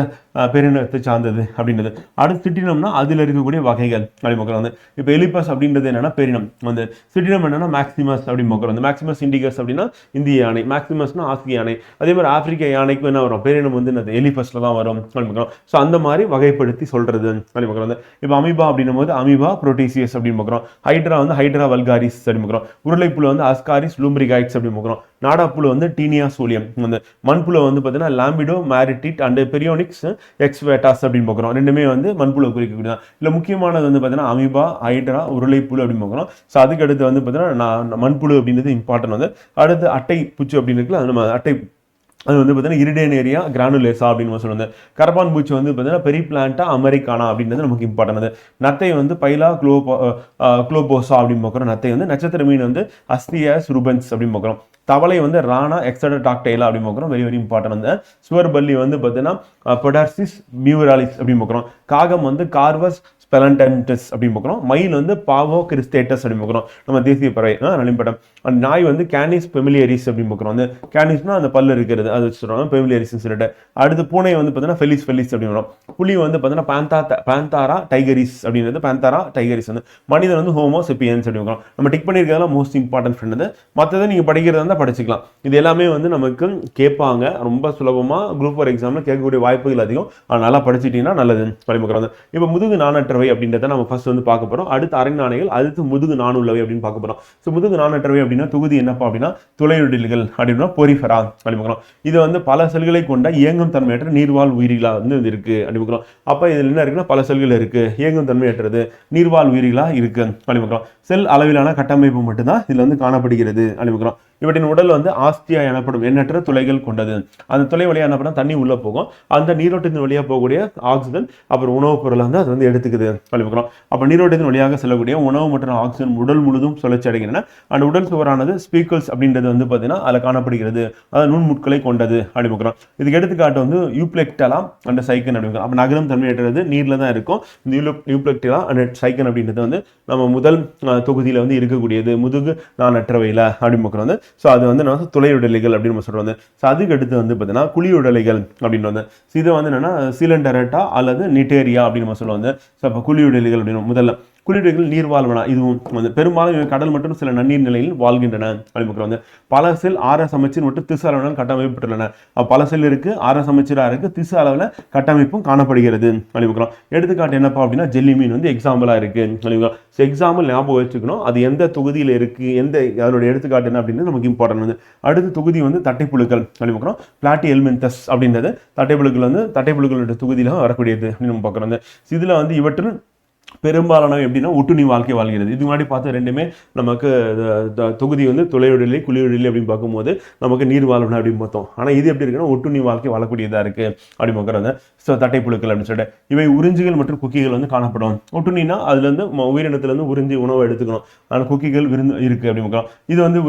பேரினத்தை சார்ந்தது அப்படின்றது. அடுத்து சிற்றினம்னா அதில் இருக்கக்கூடிய வகைகள் அப்படி பார்க்குறது. இப்போ எலிபஸ் அப்படின்றது என்னன்னா பேரினம். வந்து சிற்றினம் என்னன்னா மேக்சிமஸ் அப்படின்னு பார்க்குறது. மேக்சிமஸ் இண்டிகஸ் அப்படின்னா இந்திய யானை, மேக்சிமஸ்னா ஆசிய யானை. அதே மாதிரி ஆப்பிரிக்க யானைக்கு என்ன வரும் பேரினம் வந்து என்னது எலிபஸ்ல தான் வரும் அப்படி பார்க்குறோம். ஸோ அந்த மாதிரி வகைப்படுத்தி சொல்றது அப்படி பார்க்குறது. இப்போ அமீபா அப்படின்னும் போது அமீபா புரோட்டீசியஸ் அப்படின்னு பார்க்குறோம். ஹைட்ரா வந்து ஹைட்ரா வல்காரிஸ் அப்படின்னு பார்க்குறோம். உருளைப்புழு வந்து அஸ்காரிஸ் லூம்ப்ரிகைட்ஸ் அப்படின்னு பார்க்குறோம். நாடாப்புழு வந்து டீனியா சோலியம். வந்து மண்புழு வந்து பார்த்தீங்கன்னா லாம்பிடோ மேரிட்டிட் அண்ட் பெரியோனிக்ஸ் எக்ஸ்வேட்டாஸ் அப்படின்னு பார்க்குறோம். ரெண்டுமே வந்து மண்புழு குறிக்கக்கூடியதான். இல்லை முக்கியமானது வந்து பார்த்தீங்கன்னா அமீபா, ஹைட்ரா, உருளைப்புழு அப்படின்னு பார்க்குறோம். ஸோ அதுக்கு அடுத்து வந்து பார்த்தீங்கன்னா மண்புழு அப்படின்றது இம்பார்ட்டன். வந்து அடுத்து அட்டை பூச்சி அப்படின்னு இருக்குல்ல, அது நம்ம அட்டை அது வந்து பார்த்தீங்கன்னா இரிடேனேரியா கிரானுலேசா அப்படின்னு சொல்லுவாங்க. கரப்பான் பூச்சி வந்து பார்த்தீங்கன்னா பெரிபிளான்டா அமெரிக்கானா அப்படின்றது நமக்கு இம்பார்ட்டன்ட். நத்தை வந்து பைலா குளோபோசா அப்படின்னு பார்க்குறோம். நத்தை வந்து நட்சத்திர மீன் வந்து அஸ்தியாஸ் ரூபன்ஸ் அப்படின்னு பார்க்குறோம். தவளை வந்து ரானா எக்ஸடடாக்டைலா அப்படின்னு பார்க்குறோம். Very very important. வந்து சுவர்பல்லி வந்து பார்த்தீங்கன்னா பொடார்சிஸ் மியூராலிஸ் அப்படின்னு பார்க்குறோம். காகம் வந்து கார்வஸ் ஸ்பெலண்டன்டஸ் அப்படின்னு பார்க்குறோம். மயில் வந்து பாவோ கிறிஸ்டேட்டஸ் அப்படின்னு பார்க்குறோம். நம்ம தேசிய பறவை நலிம்பட்டம். அந்த நாய் வந்து கேனிஸ் பெமிலியரிஸ் அப்படின்னு பார்க்குறோம். அந்த கேனிஸ்னா அந்த பல்லு இருக்கிறது அது வச்சுருவாங்க பெமிலியரிஸ்ன்னு சொல்லிட்டு. அடுத்து பூனை வந்து பார்த்தீங்கன்னா ஃபெலிஸ் அப்படின்னு வரும். புலி வந்து பார்த்தீங்கன்னா பேந்தாரா டைகரிஸ் அப்படின்றது பேந்தாரா டைகரிஸ். வந்து மனிதன் வந்து ஹோமோ செப்பியன்ஸ் அப்படின்னு பார்க்குறோம். நம்ம டிக் பண்ணியிருக்கிறதுலாம் மோஸ்ட் இம்பார்ட்டன்ட் ஃப்ரெண்ட். மற்றதை நீங்கள் படிக்கிறதா இருந்தால் படிச்சுக்கலாம். இது எல்லாமே வந்து நமக்கு கேட்பாங்க ரொம்ப சுலபமாக குரூப் 4 எக்ஸாமில் கேட்கக்கூடிய வாய்ப்புகள் அதிகம். நல்லா படிச்சுட்டீங்கன்னா நல்லது பரிமுக்கிறது. இப்போ முதுகு நாணற்றவை அப்படின்றத நம்ம ஃபர்ஸ்ட் வந்து பார்க்க போறோம். அடுத்து அரைநாணைகள், அடுத்து முதுகு நாணுள்ளவை அப்படின்னு பார்க்க போறோம். ஸோ முதுகு நாணற்றவை அப்படின்னா தொகுதி என்னப்பா அப்படின்னா துளையுடலிகள் அப்படின்னா போரிஃபெரா அப்படின்னு. இது வந்து பல செல்களை கொண்ட இயங்கும் தன்மையற்ற நீர்வாழ் உயிரிகளா வந்து இருக்கு அப்படின்னு. அப்ப இதுல என்ன இருக்குன்னா பல செல்கள் இருக்கு, இயங்கும் தன்மையற்றது நீர்வாழ் உயிரிகளா இருக்கு அப்படின்னு. செல் அளவிலான கட்டமைப்பு மட்டும்தான் இதுல வந்து காணப்படுகிறது அப்படின்னு. இவற்றின் உடல் வந்து ஆஸ்தியா எனப்படும் எண்ணற்ற துளைகள் கொண்டது. அந்த துளை வழியா என்ன பண்ணா தண்ணி உள்ள போகும். அந்த நீரோட்டத்தின் வழியா போகக்கூடிய ஆக்சிஜன் அப்புறம் உணவுப் பொருளை வந்து அது வந்து எடுத்துக்குது அப்படின்னு பார்க்குறோம். அப்போ நீரோட்டத்தின் வழியாக செல்லக்கூடிய உணவு மற்றும் ஆக்சிஜன் உடல் முழுதும் சுழற்சி அடைகின்றன. அந்த உடல் சுவரானது ஸ்பீக்கல்ஸ் அப்படின்றது வந்து பார்த்தீங்கன்னா அதில் காணப்படுகிறது, அதாவது நுண்முட்களை கொண்டது அப்படின்னு பார்க்குறோம். இதுக்கு எடுத்துக்காட்டு வந்து யூப்ளெக்டலா அண்ட் சைக்கன் அப்படிங்கிறோம். அப்போ நகரும் தன்மையற்றது நீரில் தான் இருக்கும். இந்த யூப்ளெக்டலா அண்ட் சைக்கன் அப்படின்றது வந்து நம்ம முதல் தொகுதியில் வந்து இருக்கக்கூடியது, முதுகு நானற்றவையில் அப்படின்னு பார்க்குறோம் வந்து. ஸோ அது வந்து நம்ம துளையுடலைகள் அப்படின்னு நம்ம சொல்கிறோம் வந்து. ஸோ அதுக்கு அடுத்து வந்து பார்த்தீங்கன்னா குழியுடலைகள் அப்படின்னு வந்து. இதை வந்து என்னன்னா சிலிண்டரட்டா அல்லது நிட்டேரியா அப்படின்னு நம்ம சொல்லுவோம் வந்து. ஸோ அப்போ குழியுடலைகள் அப்படின்னு முதல்ல குளிர்விகள் நீர் வாழ்வன, இதுவும் வந்து பெரும்பாலும் கடல் மற்றும் சில நன்னீர் நிலையில் வாழ்கின்றன அப்படின்னு வந்து. பல செல் ஆர சமச்சீர் மற்றும் திசு அளவில் கட்டமைக்கப்பட்டுள்ளன. பல செல் இருக்கு, ஆர சமச்சீரா இருக்கு, திசு அளவில் கட்டமைப்பும் காணப்படுகிறது அப்படின்னு. எடுத்துக்காட்டு என்னப்பா அப்படின்னா ஜெல்லி மீன் வந்து எக்ஸாம்பிளா இருக்கு அப்படின்னு. எக்ஸாம்பிள் ஞாபகம் வச்சுக்கணும், அது எந்த தொகுதியில் இருக்கு, எந்த அதோட எடுத்துக்காட்டு என்ன அப்படின்னு நமக்கு இம்பார்ட்டன்ட் வந்து. அடுத்த தொகுதி வந்து தட்டைப்புழுக்கள் அப்படின்னு. பிளாட்டி எல்மென்தஸ் அப்படின்றது தட்டைப்புழுக்கள் வந்து தட்டைப்புழுக்களோட தொகுதியில் வரக்கூடியது அப்படின்னு நம்ம பார்க்குறோம். இதில் வந்து இவற்றில் பெரும்பாலான எப்படின்னா ஒட்டுண்ணி வாழ்க்கை வாழ்கிறது. இது முன்னாடி பார்த்த ரெண்டுமே நமக்கு தொகுதி வந்து துளையுடலி குளியுடலி அப்படின்னு பார்க்கும்போது நமக்கு நீர் வாழ்வன அப்படின்னு பார்த்தோம். ஆனால் இது எப்படி இருக்குன்னா ஒட்டுண்ணி வாழ்க்கை வாழக்கூடியதாக இருக்கு அப்படின்னு பார்க்குறாங்க. ஸோ தட்டைப்புழுக்கள் அப்படின்னு சொல்லிட்டு இவை உறிஞ்சிகள் மற்றும் குக்கிகள் வந்து காணப்படும். ஒட்டுண்ணினா அதுல இருந்து உயிரினத்திலிருந்து உறிஞ்சி உணவை எடுத்துக்கணும். ஆனால் குக்கிகள் விருந்து இருக்கு அப்படின்னு பார்க்கலாம். இது வந்து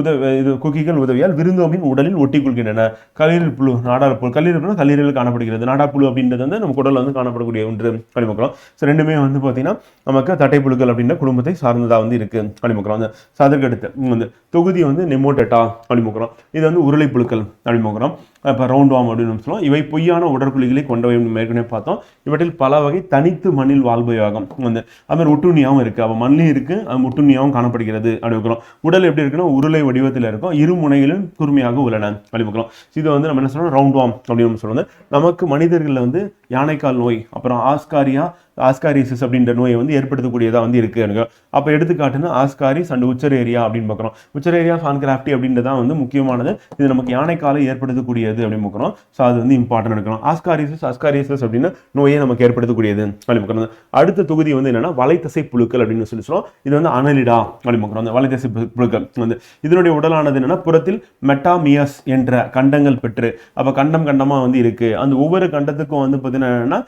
இது குக்கிகள் உதவியால் விருந்தோம்பின் உடலில் ஒட்டி கொள்கின்றன. கல்லீரல் புழு, நாடார் புழு, கல்லீரல் கல்லீரல் காணப்படுகிறது. நாடா புழு அப்படின்றது வந்து நம்ம உடலில் வந்து காணப்படக்கூடிய ஒன்று அப்படின்னு பார்க்கலாம். ஸோ ரெண்டுமே வந்து பார்த்தீங்கன்னா நமக்கு தட்டைப்புழுக்கள் அப்படின்ற குடும்பத்தை சார்ந்ததாக வந்து இருக்கு அப்படின்னு பார்க்குறோம். அதற்கு அடுத்து வந்து தொகுதி வந்து நெமோட்டெட்டா அப்படின்னு பார்க்குறோம். இது வந்து உருளை புழுக்கள் அப்படின்னு பார்க்குறோம். இப்போ ரவுண்ட் வார்ம் அப்படின்னு சொல்லுவோம். இவை பொய்யான உடற்குழிகளை கொண்டவை ஏற்கனவே பார்த்தோம். இவற்றில் பல வகை தனித்து மண்ணில் வாழ்பவையாகும் வந்து. அது மாதிரி ஒட்டுண்ணியாகவும் இருக்கு, அப்போ மண்ணில் இருக்கு, அது ஒட்டுண்ணியாகவும் காணப்படுகிறது அப்படின்னு பார்க்குறோம். உடல் எப்படி இருக்குன்னா உருளை வடிவத்தில் இருக்கும், இரு முனையிலும் கூர்மையாக உள்ளன அப்படின்னு பார்க்குறோம். இது வந்து நம்ம என்ன சொல்றோம் ரவுண்ட் வார்ம் அப்படின்னு சொல்லுவோம். நமக்கு மனிதர்களில் வந்து யானைக்கால் நோய், அப்புறம் ஆஸ்காரிசிஸ் அப்படின்ற நோயை வந்து ஏற்படுத்தக்கூடியதாக வந்து இருக்கு எனக்கு. அப்போ எடுத்துக்காட்டுன்னா ஆஸ்காரிஸ் அண்ட் உச்சரேரியா அப்படின்னு பார்க்குறோம். உச்சரேரியா ஃபான்கிராஃப்டி அப்படின்றதான் வந்து முக்கியமானது. இது நமக்கு யானைக்காலை ஏற்படுத்தக்கூடியது அப்படின்னு பார்க்குறோம். ஸோ அது வந்து இம்பார்ட்டன்ட் எடுக்கணும். ஆஸ்காரிசிஸ் அப்படின்னு நோயை நமக்கு ஏற்படுத்தக்கூடியது அப்படின்னு பார்க்குறோம். அடுத்த தொகுதி வந்து என்னன்னா வலைத்தசை புழுக்கள் அப்படின்னு சொல்லுவோம். இது வந்து அனலிடா அப்படின்னு பார்க்குறோம். அந்த வலைத்தசை புழுக்கள் வந்து இதனுடைய உடலானது என்னன்னா புறத்தில் மெட்டாமியஸ் என்ற கண்டங்கள் பெற்று, அப்போ கண்டமா வந்து இருக்கு. அந்த ஒவ்வொரு கண்டத்துக்கும் வந்து பார்த்தீங்கன்னா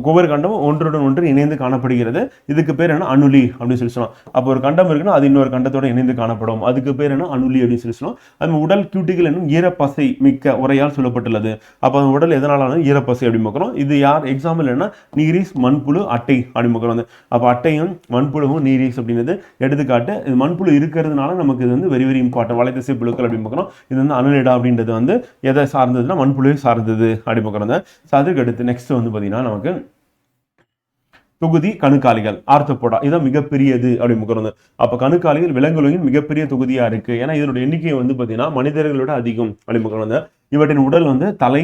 ஒவ்வொரு கண்டமும் ஒன்றுடன் ஒன்று இணைந்து காணப்படுகிறது. இதுக்கு பேர் என்ன அனுலி அப்படின்னு சொல்லி சொல்லலாம். அப்போ ஒரு கண்டம் இருக்குன்னா அது இன்னொரு கண்டத்தோட இணைந்து காணப்படும். அதுக்கு பேர் என்ன அனுலி அப்படின்னு சொல்லி சொல்லலாம். அது உடல் கியூட்டிகள் என்னும் ஈரப்பசை மிக்க உரையால் சொல்லப்பட்டுள்ளது. அப்போ அந்த உடல் எதனால ஈரப்பசை அப்படின்னு பார்க்குறோம். இது யார் எக்ஸாம்பிள் என்ன நீரிஸ், மண்புழு, அட்டை அப்படின்னு பார்க்குறோம். அப்போ அட்டையும் மண்புழுவும் நீரிஸ் அப்படின்றது எடுத்துக்காட்டு. இது மண்புழு இருக்கிறதுனால நமக்கு இது வந்து வெரி வெரி இம்பார்ட்டன்ட். வலைத்தசை புழுக்கள் அப்படின்னு பார்க்குறோம். இது வந்து அனுலிடா அப்படின்றது வந்து எதை சார்ந்ததுன்னா மண்புழுவை சார்ந்தது அப்படின்னு பார்க்குறோம். ஸோ அதுக்கு அடுத்து நெக்ஸ்ட் வந்து பார்த்தீங்கன்னா நமக்கு தொகுதி கணுக்காலிகள் ஆர்த்தோபோடா, இதான் மிகப்பெரியது அப்படின்னு பார்க்குறோம். அப்போ கணுக்காலிகள் விலங்குகளின் மிகப்பெரிய தொகுதியா இருக்கு. ஏன்னா இதோட எண்ணிக்கை வந்து பார்த்தீங்கன்னா மனிதர்களோட அதிகம் அப்படின்னு பார்க்குறோம். இவற்றின் உடல் வந்து தலை,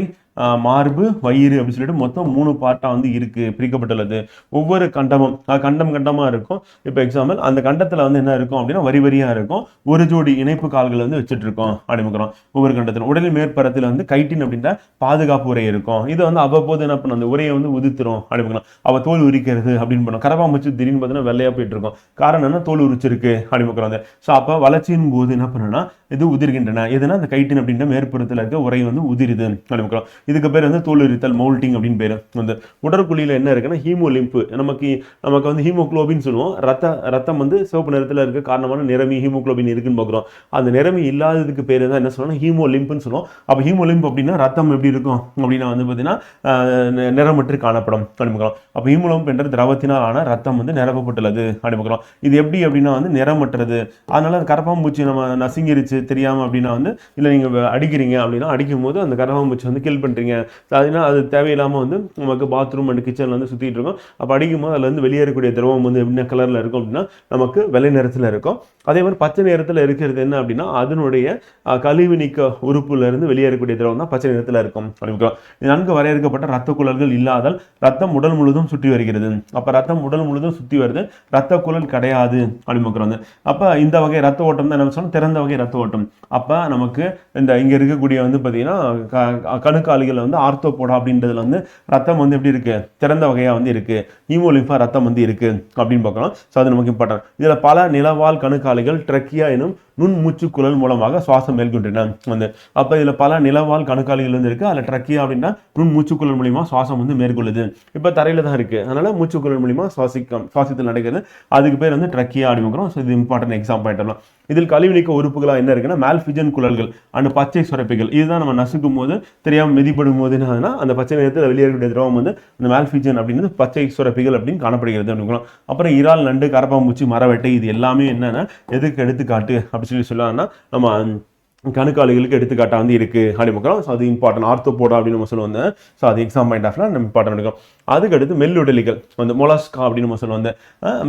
மார்பு, வயிறு அப்படின்னு சொல்லிட்டு மொத்தம் 3 பார்ட்டா வந்து இருக்கு, பிரிக்கப்பட்டுள்ளது. ஒவ்வொரு கண்டமும் கண்டமா இருக்கும். இப்போ எக்ஸாம்பிள் அந்த கண்டத்துல வந்து என்ன இருக்கும் அப்படின்னா வரி வரியா இருக்கும். ஒரு ஜோடி இணைப்பு கால்களை வந்து வச்சுட்டு இருக்கோம் அப்படிங்கிறோம். ஒவ்வொரு கண்டத்திலும் உடலின் மேற்பரத்தில் வந்து கைட்டின் அப்படின்ற பாதுகாப்பு உரை இருக்கும். இது வந்து அவ்வப்போது என்ன பண்ணும், அந்த உரையை வந்து உதிர்த்துரும் அப்படிங்கிறோம். அவ தோல் உரிக்கிறது அப்படின்னு பண்ணும். கரப்பாம்பூச்சி திடீர்னு பார்த்தீங்கன்னா வெள்ளையா போயிட்டு இருக்கும். காரணம் என்ன, தோல் உரிச்சிருக்கு அப்படிங்கிறோம். ஸோ அப்போ வளர்ச்சியின் போது என்ன பண்ணுன்னா இது உதிர்கின்றன. எதுனா அந்த கைட்டின் அப்படின்ற மேற்புறத்தில் இருக்க உரை வந்து உதிருது அப்படிங்கிறோம். இதுக்கு பேர் வந்து தோல் உரித்தல், மவுல்டிங் அப்படின்னு பேர். வந்து உடற்குழியில் என்ன இருக்குன்னா ஹீமோலிம்பு, நமக்கு வந்து ஹீமோக்ளோபின் சொல்லுவோம். ரத்தம் வந்து சிவப்பு நிறத்தில் இருக்க காரணமான நிறமி ஹீமோக்ளோபின் இருக்குன்னு பார்க்குறோம். அந்த நிறமி இல்லாததுக்கு பேர் தான் என்ன சொல்லுவோம், ஹீமோலிம்புன்னு சொல்லுவோம். அப்போ ஹீமோலிம்ப் அப்படின்னா ரத்தம் எப்படி இருக்கும் அப்படின்னா வந்து பார்த்தீங்கன்னா நிறமற்று காணப்படும் அப்படிங்கிறோம். அப்போ ஹீமோலிம்ப் என்ற திரவத்தினால் ஆன ரத்தம் வந்து நிரப்பப்பட்டுள்ளது அப்படிங்கிறோம். இது எப்படி அப்படின்னா வந்து நிறமற்றது. அதனால அந்த கரப்பாம்பூச்சி நம்ம நசுங்கிருச்சு தெரியாமல் அப்படின்னா வந்து இல்லை நீங்கள் அடிக்கிறீங்க அப்படின்னா அடிக்கும் போது அந்த கரப்பாம்பூச்சி வந்து கில் பண்ணுறீங்க. அதனால் அது தேவையில்லாமல் வந்து நமக்கு பாத்ரூம் அண்ட் கிச்சனில் வந்து சுற்றிட்டு இருக்கும். அப்போ அடிக்கும் போது அதில் வந்து வெளியேறக்கூடிய திரவம் வந்து என்ன கலரில் இருக்கும் அப்படின்னா நமக்கு வெள்ளை நிறத்தில் இருக்கும். அதே மாதிரி பச்சை நிறத்தில் இருக்கிறது என்ன அப்படின்னா அதனுடைய கழிவு நீக்க உறுப்புலேருந்து வெளியேறக்கூடிய திரவம் தான் பச்சை நிறத்தில் இருக்கும் அப்படிங்கிறோம். நன்கு வரையறுக்கப்பட்ட ரத்த குழல்கள் இல்லாதால் ரத்தம் உடல் முழுதும் சுற்றி வருகிறது. அப்போ ரத்தம் உடல் முழுதும் சுற்றி வருது, ரத்த குழல் கிடையாது அப்படிங்கிறோம். அப்போ இந்த வகை ரத்த ஓட்டம் தான் என்ன சொன்னோம், திறந்த வகை ரத்த ஓட்டம். அப்போ நமக்கு இந்த இங்கே இருக்கக்கூடிய வந்து பார்த்தீங்கன்னா கணுக்கால் கணுக்காலிகள் வந்து ஆர்த்தோபோடா அப்படின்றதுல வந்து ரத்தம் வந்து எப்படி இருக்கு, திறந்த வகையா வந்து இருக்கு, ஹீமோலிம்பா ரத்தம் வந்து இருக்கு அப்படின்னு பார்க்கலாம். ஸோ அது நமக்கு இம்பார்ட்டன்ட். இதுல பல நிலவாழ் கணுக்காலிகள் ட்ரக்கியா எனும் நுண் மூச்சுக்குழல் மூலமாக சுவாசம் மேற்கொண்டன வந்து. அப்ப இதுல பல நிலவாழ் கணுக்காலிகள் வந்து இருக்கு. அதுல ட்ரக்கியா அப்படின்னா நுண் மூச்சுக்குழல் மூலியமா சுவாசம் வந்து மேற்கொள்ளுது. இப்ப தரையில தான் இருக்கு, அதனால மூச்சுக்குழல் மூலியமா சுவாசத்தில் நடக்கிறது. அதுக்கு பேர் வந்து ட்ரக்கியா அப்படிங்கிறோம். ஸோ இது இம்பார்ட்டன்ட் எக்ஸாம் பாயிண்ட். இதில் கழிவுநீக்க உறுப்புகளா என்ன இருக்குன்னா மால்பிஜன் குழல்கள் அண்ட் பச்சை சுரப்பிகள். இதுதான் நம்ம நசுக்கும் போது தெரியாம மிதிப்படும் போது என்னன்னா அந்த பச்சை நிறத்தில் வெளியேறக்கூடிய திரவம் வந்து அந்த மால்பிஜன் அப்படிங்கிறது பச்சை சுரப்பிகள் அப்படின்னு காணப்படுகிறது அப்படிங்கிறோம். அப்புறம் இறால், நண்டு, கரப்பாம்பூச்சி, மரவெட்டை இது எல்லாமே என்னன்னா எதுக்கு எடுத்துக்காட்டு அப்படின்னு சொல்லலாம்னா நம்ம கணுக்காலிகளுக்கு எடுத்துக்காட்டா வந்து இருக்கு அப்படி பார்க்குறோம். ஸோ அது இம்பார்ட்டன்ட். ஆர்த்தோபோடா அப்படின்னு நம்ம சொல்லுவோம். ஸோ அது எக்ஸாம் பாயிண்ட் ஆஃப்ல நம்ம இம்பார்ட்டன் எடுக்கும். அதுக்கு அடுத்து மெல்லுடலிகள் வந்து மொலஸ்கா அப்படின்னு நம்ம சொல்லுவோம்.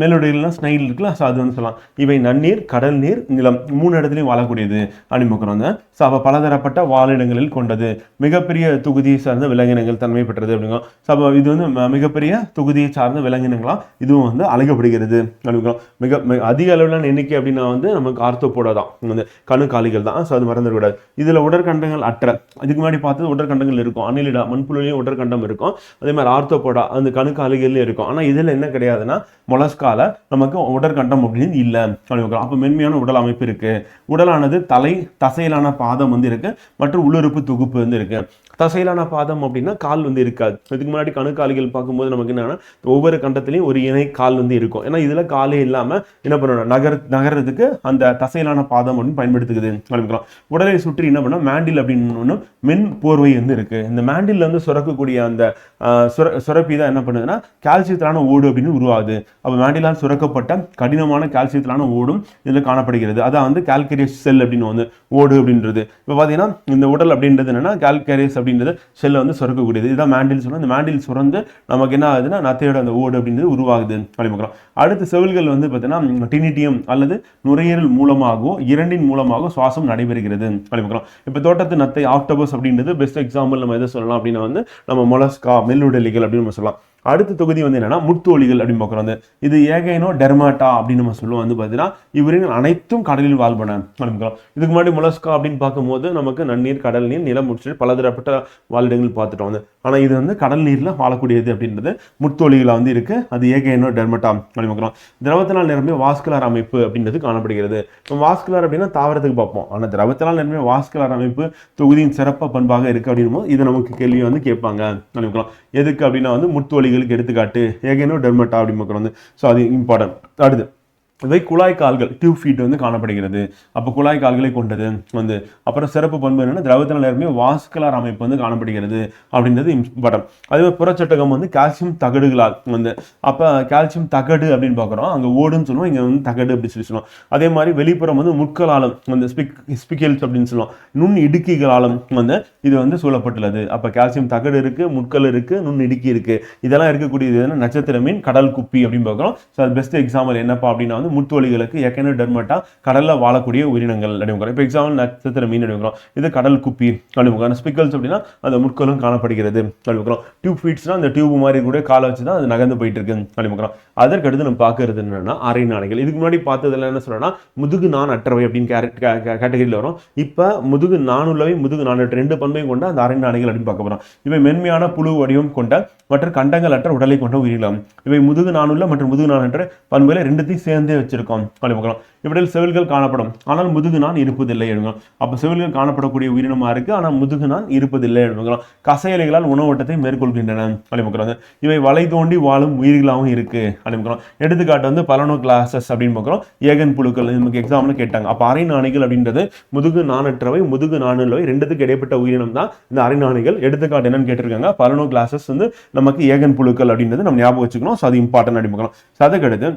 மெல்லுடலிகள்லாம் ஸ்னைல் இருக்குல்ல, ஸோ அது வந்து சொல்லலாம். இவை நன்னீர், கடல் நீர், நிலம் 3 இடத்துலையும் வாழக்கூடியது அப்படின்னு பார்க்குறோம். ஸோ அப்போ பலதரப்பட்ட வாழிடங்களில் கொண்டது, மிகப்பெரிய தொகுதியை சார்ந்த விலங்கினங்கள் தன்மை பெற்றது அப்படிங்கிறோம். ஸோ அப்போ இது வந்து மிகப்பெரிய தொகுதியை சார்ந்த விலங்கினங்களாம் இதுவும் வந்து அழைக்கப்படுகிறது அப்படிங்கிறோம். மிக அதிக அளவிலான எண்ணிக்கை அப்படின்னா வந்து நமக்கு ஆர்த்தோபோடா தான், வந்து கணுக்காலிகள் தான். ஸோ அது மறந்துவிடாது. இதுல உடற்கண்டங்கள் அற்ற, இதுக்கு முன்னாடி பார்த்தது உடற்கண்டங்கள் இருக்கும், அணிலிடா மண்புழுலையும் உடற்கண்டம் இருக்கும், அதே மாதிரி ஆர்த்தோபோடா அந்த கணுக்காலிகள்லையும் இருக்கும். ஆனா இதுல என்ன கிடையாதுன்னா மொலஸ்கால நமக்கு உடற்கண்டம் அப்படின்னு இல்லை அப்படின்னு. அப்ப மென்மையான உடல் அமைப்பு இருக்கு. உடலானது தலை, தசையிலான பாதம் வந்து இருக்கு மற்றும் உள்ளுறுப்பு தொகுப்பு வந்து இருக்கு. தசையிலான பாதம் அப்படின்னா கால் வந்து இருக்காது. இதுக்கு முன்னாடி கணுக்காலிகள் பார்க்கும்போது நமக்கு என்னன்னா ஒவ்வொரு கண்டத்திலையும் ஒரு இணை கால் வந்து இருக்கும். ஏன்னா இதுல காலே இல்லாம என்ன பண்ணணும், நகர்றதுக்கு அந்த தசையிலான பாதம் அப்படின்னு பயன்படுத்துக்குது அப்படிங்கிறோம். உடலை சுற்றி என்ன பண்ணா மேண்டில் அப்படின்னு மென் போர்வை வந்து இருக்கு. இந்த மேண்டில் வந்து சுரக்கக்கூடிய அந்த சுரப்பி தான் என்ன பண்ணுதுன்னா கால்சியத்திலான ஓடு அப்படின்னு உருவாகுது. அப்ப மேண்டிலால் சுரக்கப்பட்ட கடினமான கால்சியத்திலான ஓடும் இதுல காணப்படுகிறது. அதான் வந்து கால்கேரியஸ் செல் அப்படின்னு வந்து ஓடு அப்படின்றது. இப்ப பாத்தீங்கன்னா இந்த உடல் அப்படின்றது என்னன்னா கால்கேரியஸ் அப்படின்றது செல்ல வந்து சுரக்கக்கூடியது. இதுதான் மேண்டில் சொன்னா, இந்த மேண்டில் சுரந்து நமக்கு என்ன ஆகுதுன்னா நத்தையோட அந்த ஓடு அப்படின்றது உருவாகுது அப்படிங்கிறோம். அடுத்து செவில்கள் வந்து பார்த்தீங்கன்னா டினிட்டியம் அல்லது நுரையீரல் மூலமாகவோ இரண்டின் மூலமாக சுவாசம் நடைபெறுகிறது அப்படிங்கிறோம். இப்போ தோட்டத்து நத்தை ஆக்டோபஸ் அப்படின்றது பெஸ்ட் எக்ஸாம்பிள். நம்ம எதை சொல்லலாம் அப்படின்னா வந்து நம்ம மொலஸ்கா, மெல்லுடலிகள் அப்படின்னு நம்ம சொல்லலாம். அடுத்த தொகுதி வந்து என்னன்னா முட்தோலிகள் அப்படின்னு பார்க்குறோம். இது ஏகைனோ டெர்மாட்டா அப்படின்னு நம்ம சொல்லுவோம். வந்து பார்த்தீங்கன்னா இவர்கள் அனைத்தும் கடலில் வாழ்பன அப்படிங்கிறோம். இதுக்கு முன்னாடி மொலஸ்கா அப்படின்னு பார்க்கும்போது நமக்கு நன்னீர், கடல் நீர், நிலம், முற்று பலதரப்பட்ட வாழிடங்கள் பார்த்துட்டோம் வந்து. ஆனால் இது வந்து கடல் நீரில் வாழக்கூடியது அப்படின்றது முட்தோலிகளாக வந்து இருக்கு. அது ஏகைனோ டெர்மாட்டா அப்படின்னு பார்க்குறோம். திரவத்தினால் நிரம்பிய வாஸ்குலர் அமைப்பு அப்படின்றது காணப்படுகிறது. வாஸ்குலர் அப்படின்னா தாவரத்துக்கு பார்ப்போம். ஆனால் திரவத்தினால் நிரம்பிய வாஸ்குலர் அமைப்பு தொகுதியின் சிறப்பு பண்பாக இருக்கு அப்படின்னும் இது நமக்கு கேள்வி வந்து கேட்பாங்க அப்படிங்கிறோம். எதுக்கு அப்படின்னா வந்து முட்தோலிகளுக்கு எடுத்துக்காட்டு ஏகைனோ டெர்மாட்டா அப்படின்னு பார்க்குறோம். ஸோ அது இம்பார்ட்டன்ட். அடுத்து இவை குழாய் கால்கள், டியூப் ஃபீட் வந்து காணப்படுகிறது. அப்போ குழாய் கால்களை கொண்டது வந்து. அப்புறம் சிறப்பு பண்பு என்னன்னா திரவத்தினால் நிரம்பிய வாஸ்குலர் அமைப்பு வந்து காணப்படுகிறது அப்படின்றது இம்பார்ட்டன்ட். அதே மாதிரி புறச்சட்டகம் வந்து கால்சியம் தகடுகளால் வந்து. அப்போ கால்சியம் தகடு அப்படின்னு பார்க்குறோம், அங்கே ஓடுன்னு சொல்லுவோம், இங்கே வந்து தகடு அப்படின்னு சொல்லி சொல்லுவோம். அதே மாதிரி வெளிப்புறம் வந்து முட்களாலும் வந்து ஸ்பிக்கல்ஸ் அப்படின்னு சொல்லுவோம், நுண் இடுக்கிகளாலும் வந்து இது வந்து சூழப்பட்டுள்ளது. அப்போ கால்சியம் தகடு இருக்கு, முட்கள் இருக்கு, நுண் இடுக்கி இருக்கு. இதெல்லாம் இருக்கக்கூடியது நட்சத்திர மீன், கடல் குப்பி அப்படின்னு பார்க்குறோம். ஸோ அது பெஸ்ட் எக்ஸாம்பிள் என்னப்பா அப்படின்னா வந்து முட்தோலிகளுக்கு ஏகைனோ டெர்மாட்டா கடல்ல வாழக்கூடிய உயிரினங்கள் அப்படிங்கிறோம். இப்போ எக்ஸாம்பிள் நட்சத்திர மீன் அப்படிங்கிறோம், இது கடல் குப்பி அப்படிங்கிறோம். ஸ்பிக்கல்ஸ் அப்படின்னா அந்த முட்களும் காணப்படுகிறது அப்படிங்கிறோம். டியூப் ஃபீட்ஸ்னா அந்த டியூப் மாதிரி கூட காலை வச்சு தான் அது நகர்ந்து போயிட்டு இருக்கு அப்படிங்கிறோம். அதற்கடுத்து நம்ம பார்க்கறது என்னன்னா அரை நாணைகள். இதுக்கு முன்னாடி பார்த்ததுல என்ன சொல்லணும்னா முதுகு நான் அற்றவை அப்படின்னு கேட்டகரியில் வரும். இப்போ முதுகு நானுள்ளவை, முதுகு நானற்ற ரெண்டு பண்பையும் கொண்ட அந்த அரை நாணைகள் அப்படின்னு பார்க்க போறோம். இவை மென்மையான புழு வடிவம் கொண்ட மற்றும் கண்டங்கள் அற்ற உடலை கொண்ட உயிரினம். இவை முதுகு நானுள்ள மற்றும் முதுகு நானற்ற பண்புகளை ரெண்டுத்தையும் சேர்ந்தே வச்சிருக்கோம் அப்படிங்கிறோம். இவற்றில் செவில்கள் காணப்படும், ஆனால் முதுகு நான் இருப்பதில்லை எழுதுகிறோம். அப்போ செவில்கள் காணப்படக்கூடிய உயிரினமா இருக்கு, ஆனால் முதுகு நான் இருப்பதில்லை எழுதுகிறோம். கசையலைகளால் உணவோட்டத்தை மேற்கொள்கின்றன அப்படிங்கிறோம். இவை வலை தோண்டி வாழும் உயிர்களாகவும் இருக்கு அப்படிங்கிறோம். எடுத்துக்காட்டு வந்து பலனோ கிளாசஸ் அப்படின்னு பார்க்குறோம். ஏகன் புழுக்கள் நமக்கு எக்ஸாம்னு கேட்டாங்க. அப்போ அரை நாணைகள் அப்படின்றது முதுகு நானற்றவை, முதுகு நானுள்ளவை ரெண்டுத்துக்கு இடைப்பட்ட உயிரினம் தான் இந்த அரை நாணைகள். எடுத்துக்காட்டு என்னன்னு கேட்டிருக்காங்க. பலனோ கிளாசஸ் வந்து நமக்கு ஏகன் புழுக்கள் அப்படின்றது நம்ம ஞாபகம் வச்சுக்கணும். ஸோ அது இம்பார்ட்டன் அப்படின்னு பார்க்கலாம். அதுக்கடுத்து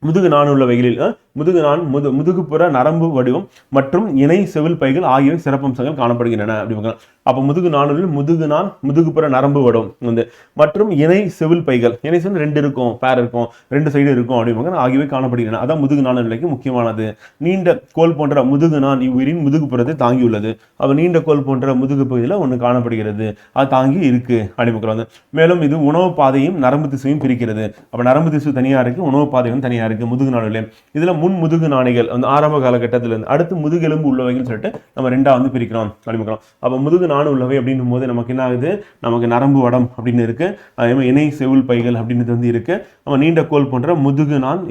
முதுகு நானுள்ள வகைகளில் முதுகு நான் முதுகுப்புற நரம்பு வடிவம் மற்றும் இணை செவில் பைகள் ஆகியவை சிறப்பம்சங்கள் காணப்படுகின்றன அப்படிங்க. அப்போ முதுகு நானுள்ள முதுகு நான் முதுகுப்புற நரம்பு வடிவம் வந்து மற்றும் இணை செவில் பைகள், இணை செவில் ரெண்டு இருக்கும், பேர் இருக்கும், ரெண்டு சைடு இருக்கும் அப்படிங்க ஆகியவை காணப்படுகின்றன. அதான் முதுகு நான் நிலைக்கு முக்கியமானது. நீண்ட கோல் போன்ற முதுகு நான் இவ்வுயிரின் முதுகுப்புறத்தை தாங்கியுள்ளது. அப்போ நீண்ட கோல் போன்ற முதுகு பகுதியில் ஒன்று காணப்படுகிறது, அது தாங்கி இருக்கு அப்படிங்கிறது. மேலும் இது உணவு பாதையும் நரம்பு திசுவையும் பிரிக்கிறது. அப்போ நரம்பு திசு தனியா இருக்கு, உணவு பாதையும் தனியா இருக்கு முதுகு நாடுல. இதுல முன் முதுகு நாணிகள் வந்து ஆரம்ப காலகட்டத்தில் இருந்து அடுத்து முதுகெலும்பு உள்ளவைன்னு சொல்லிட்டு நம்ம ரெண்டா வந்து பிரிக்கிறோம் அப்படிங்கிறோம். அப்போ முதுகு நாணு உள்ளவை அப்படின்னும் போது நமக்கு என்ன ஆகுது, நமக்கு நரம்பு வடம் அப்படின்னு இருக்கு, அதே மாதிரி இணை செவுள் பைகள் அப்படின்றது வந்து இருக்கு. நம்ம நீண்ட கோல் போன்ற முதுகு நான்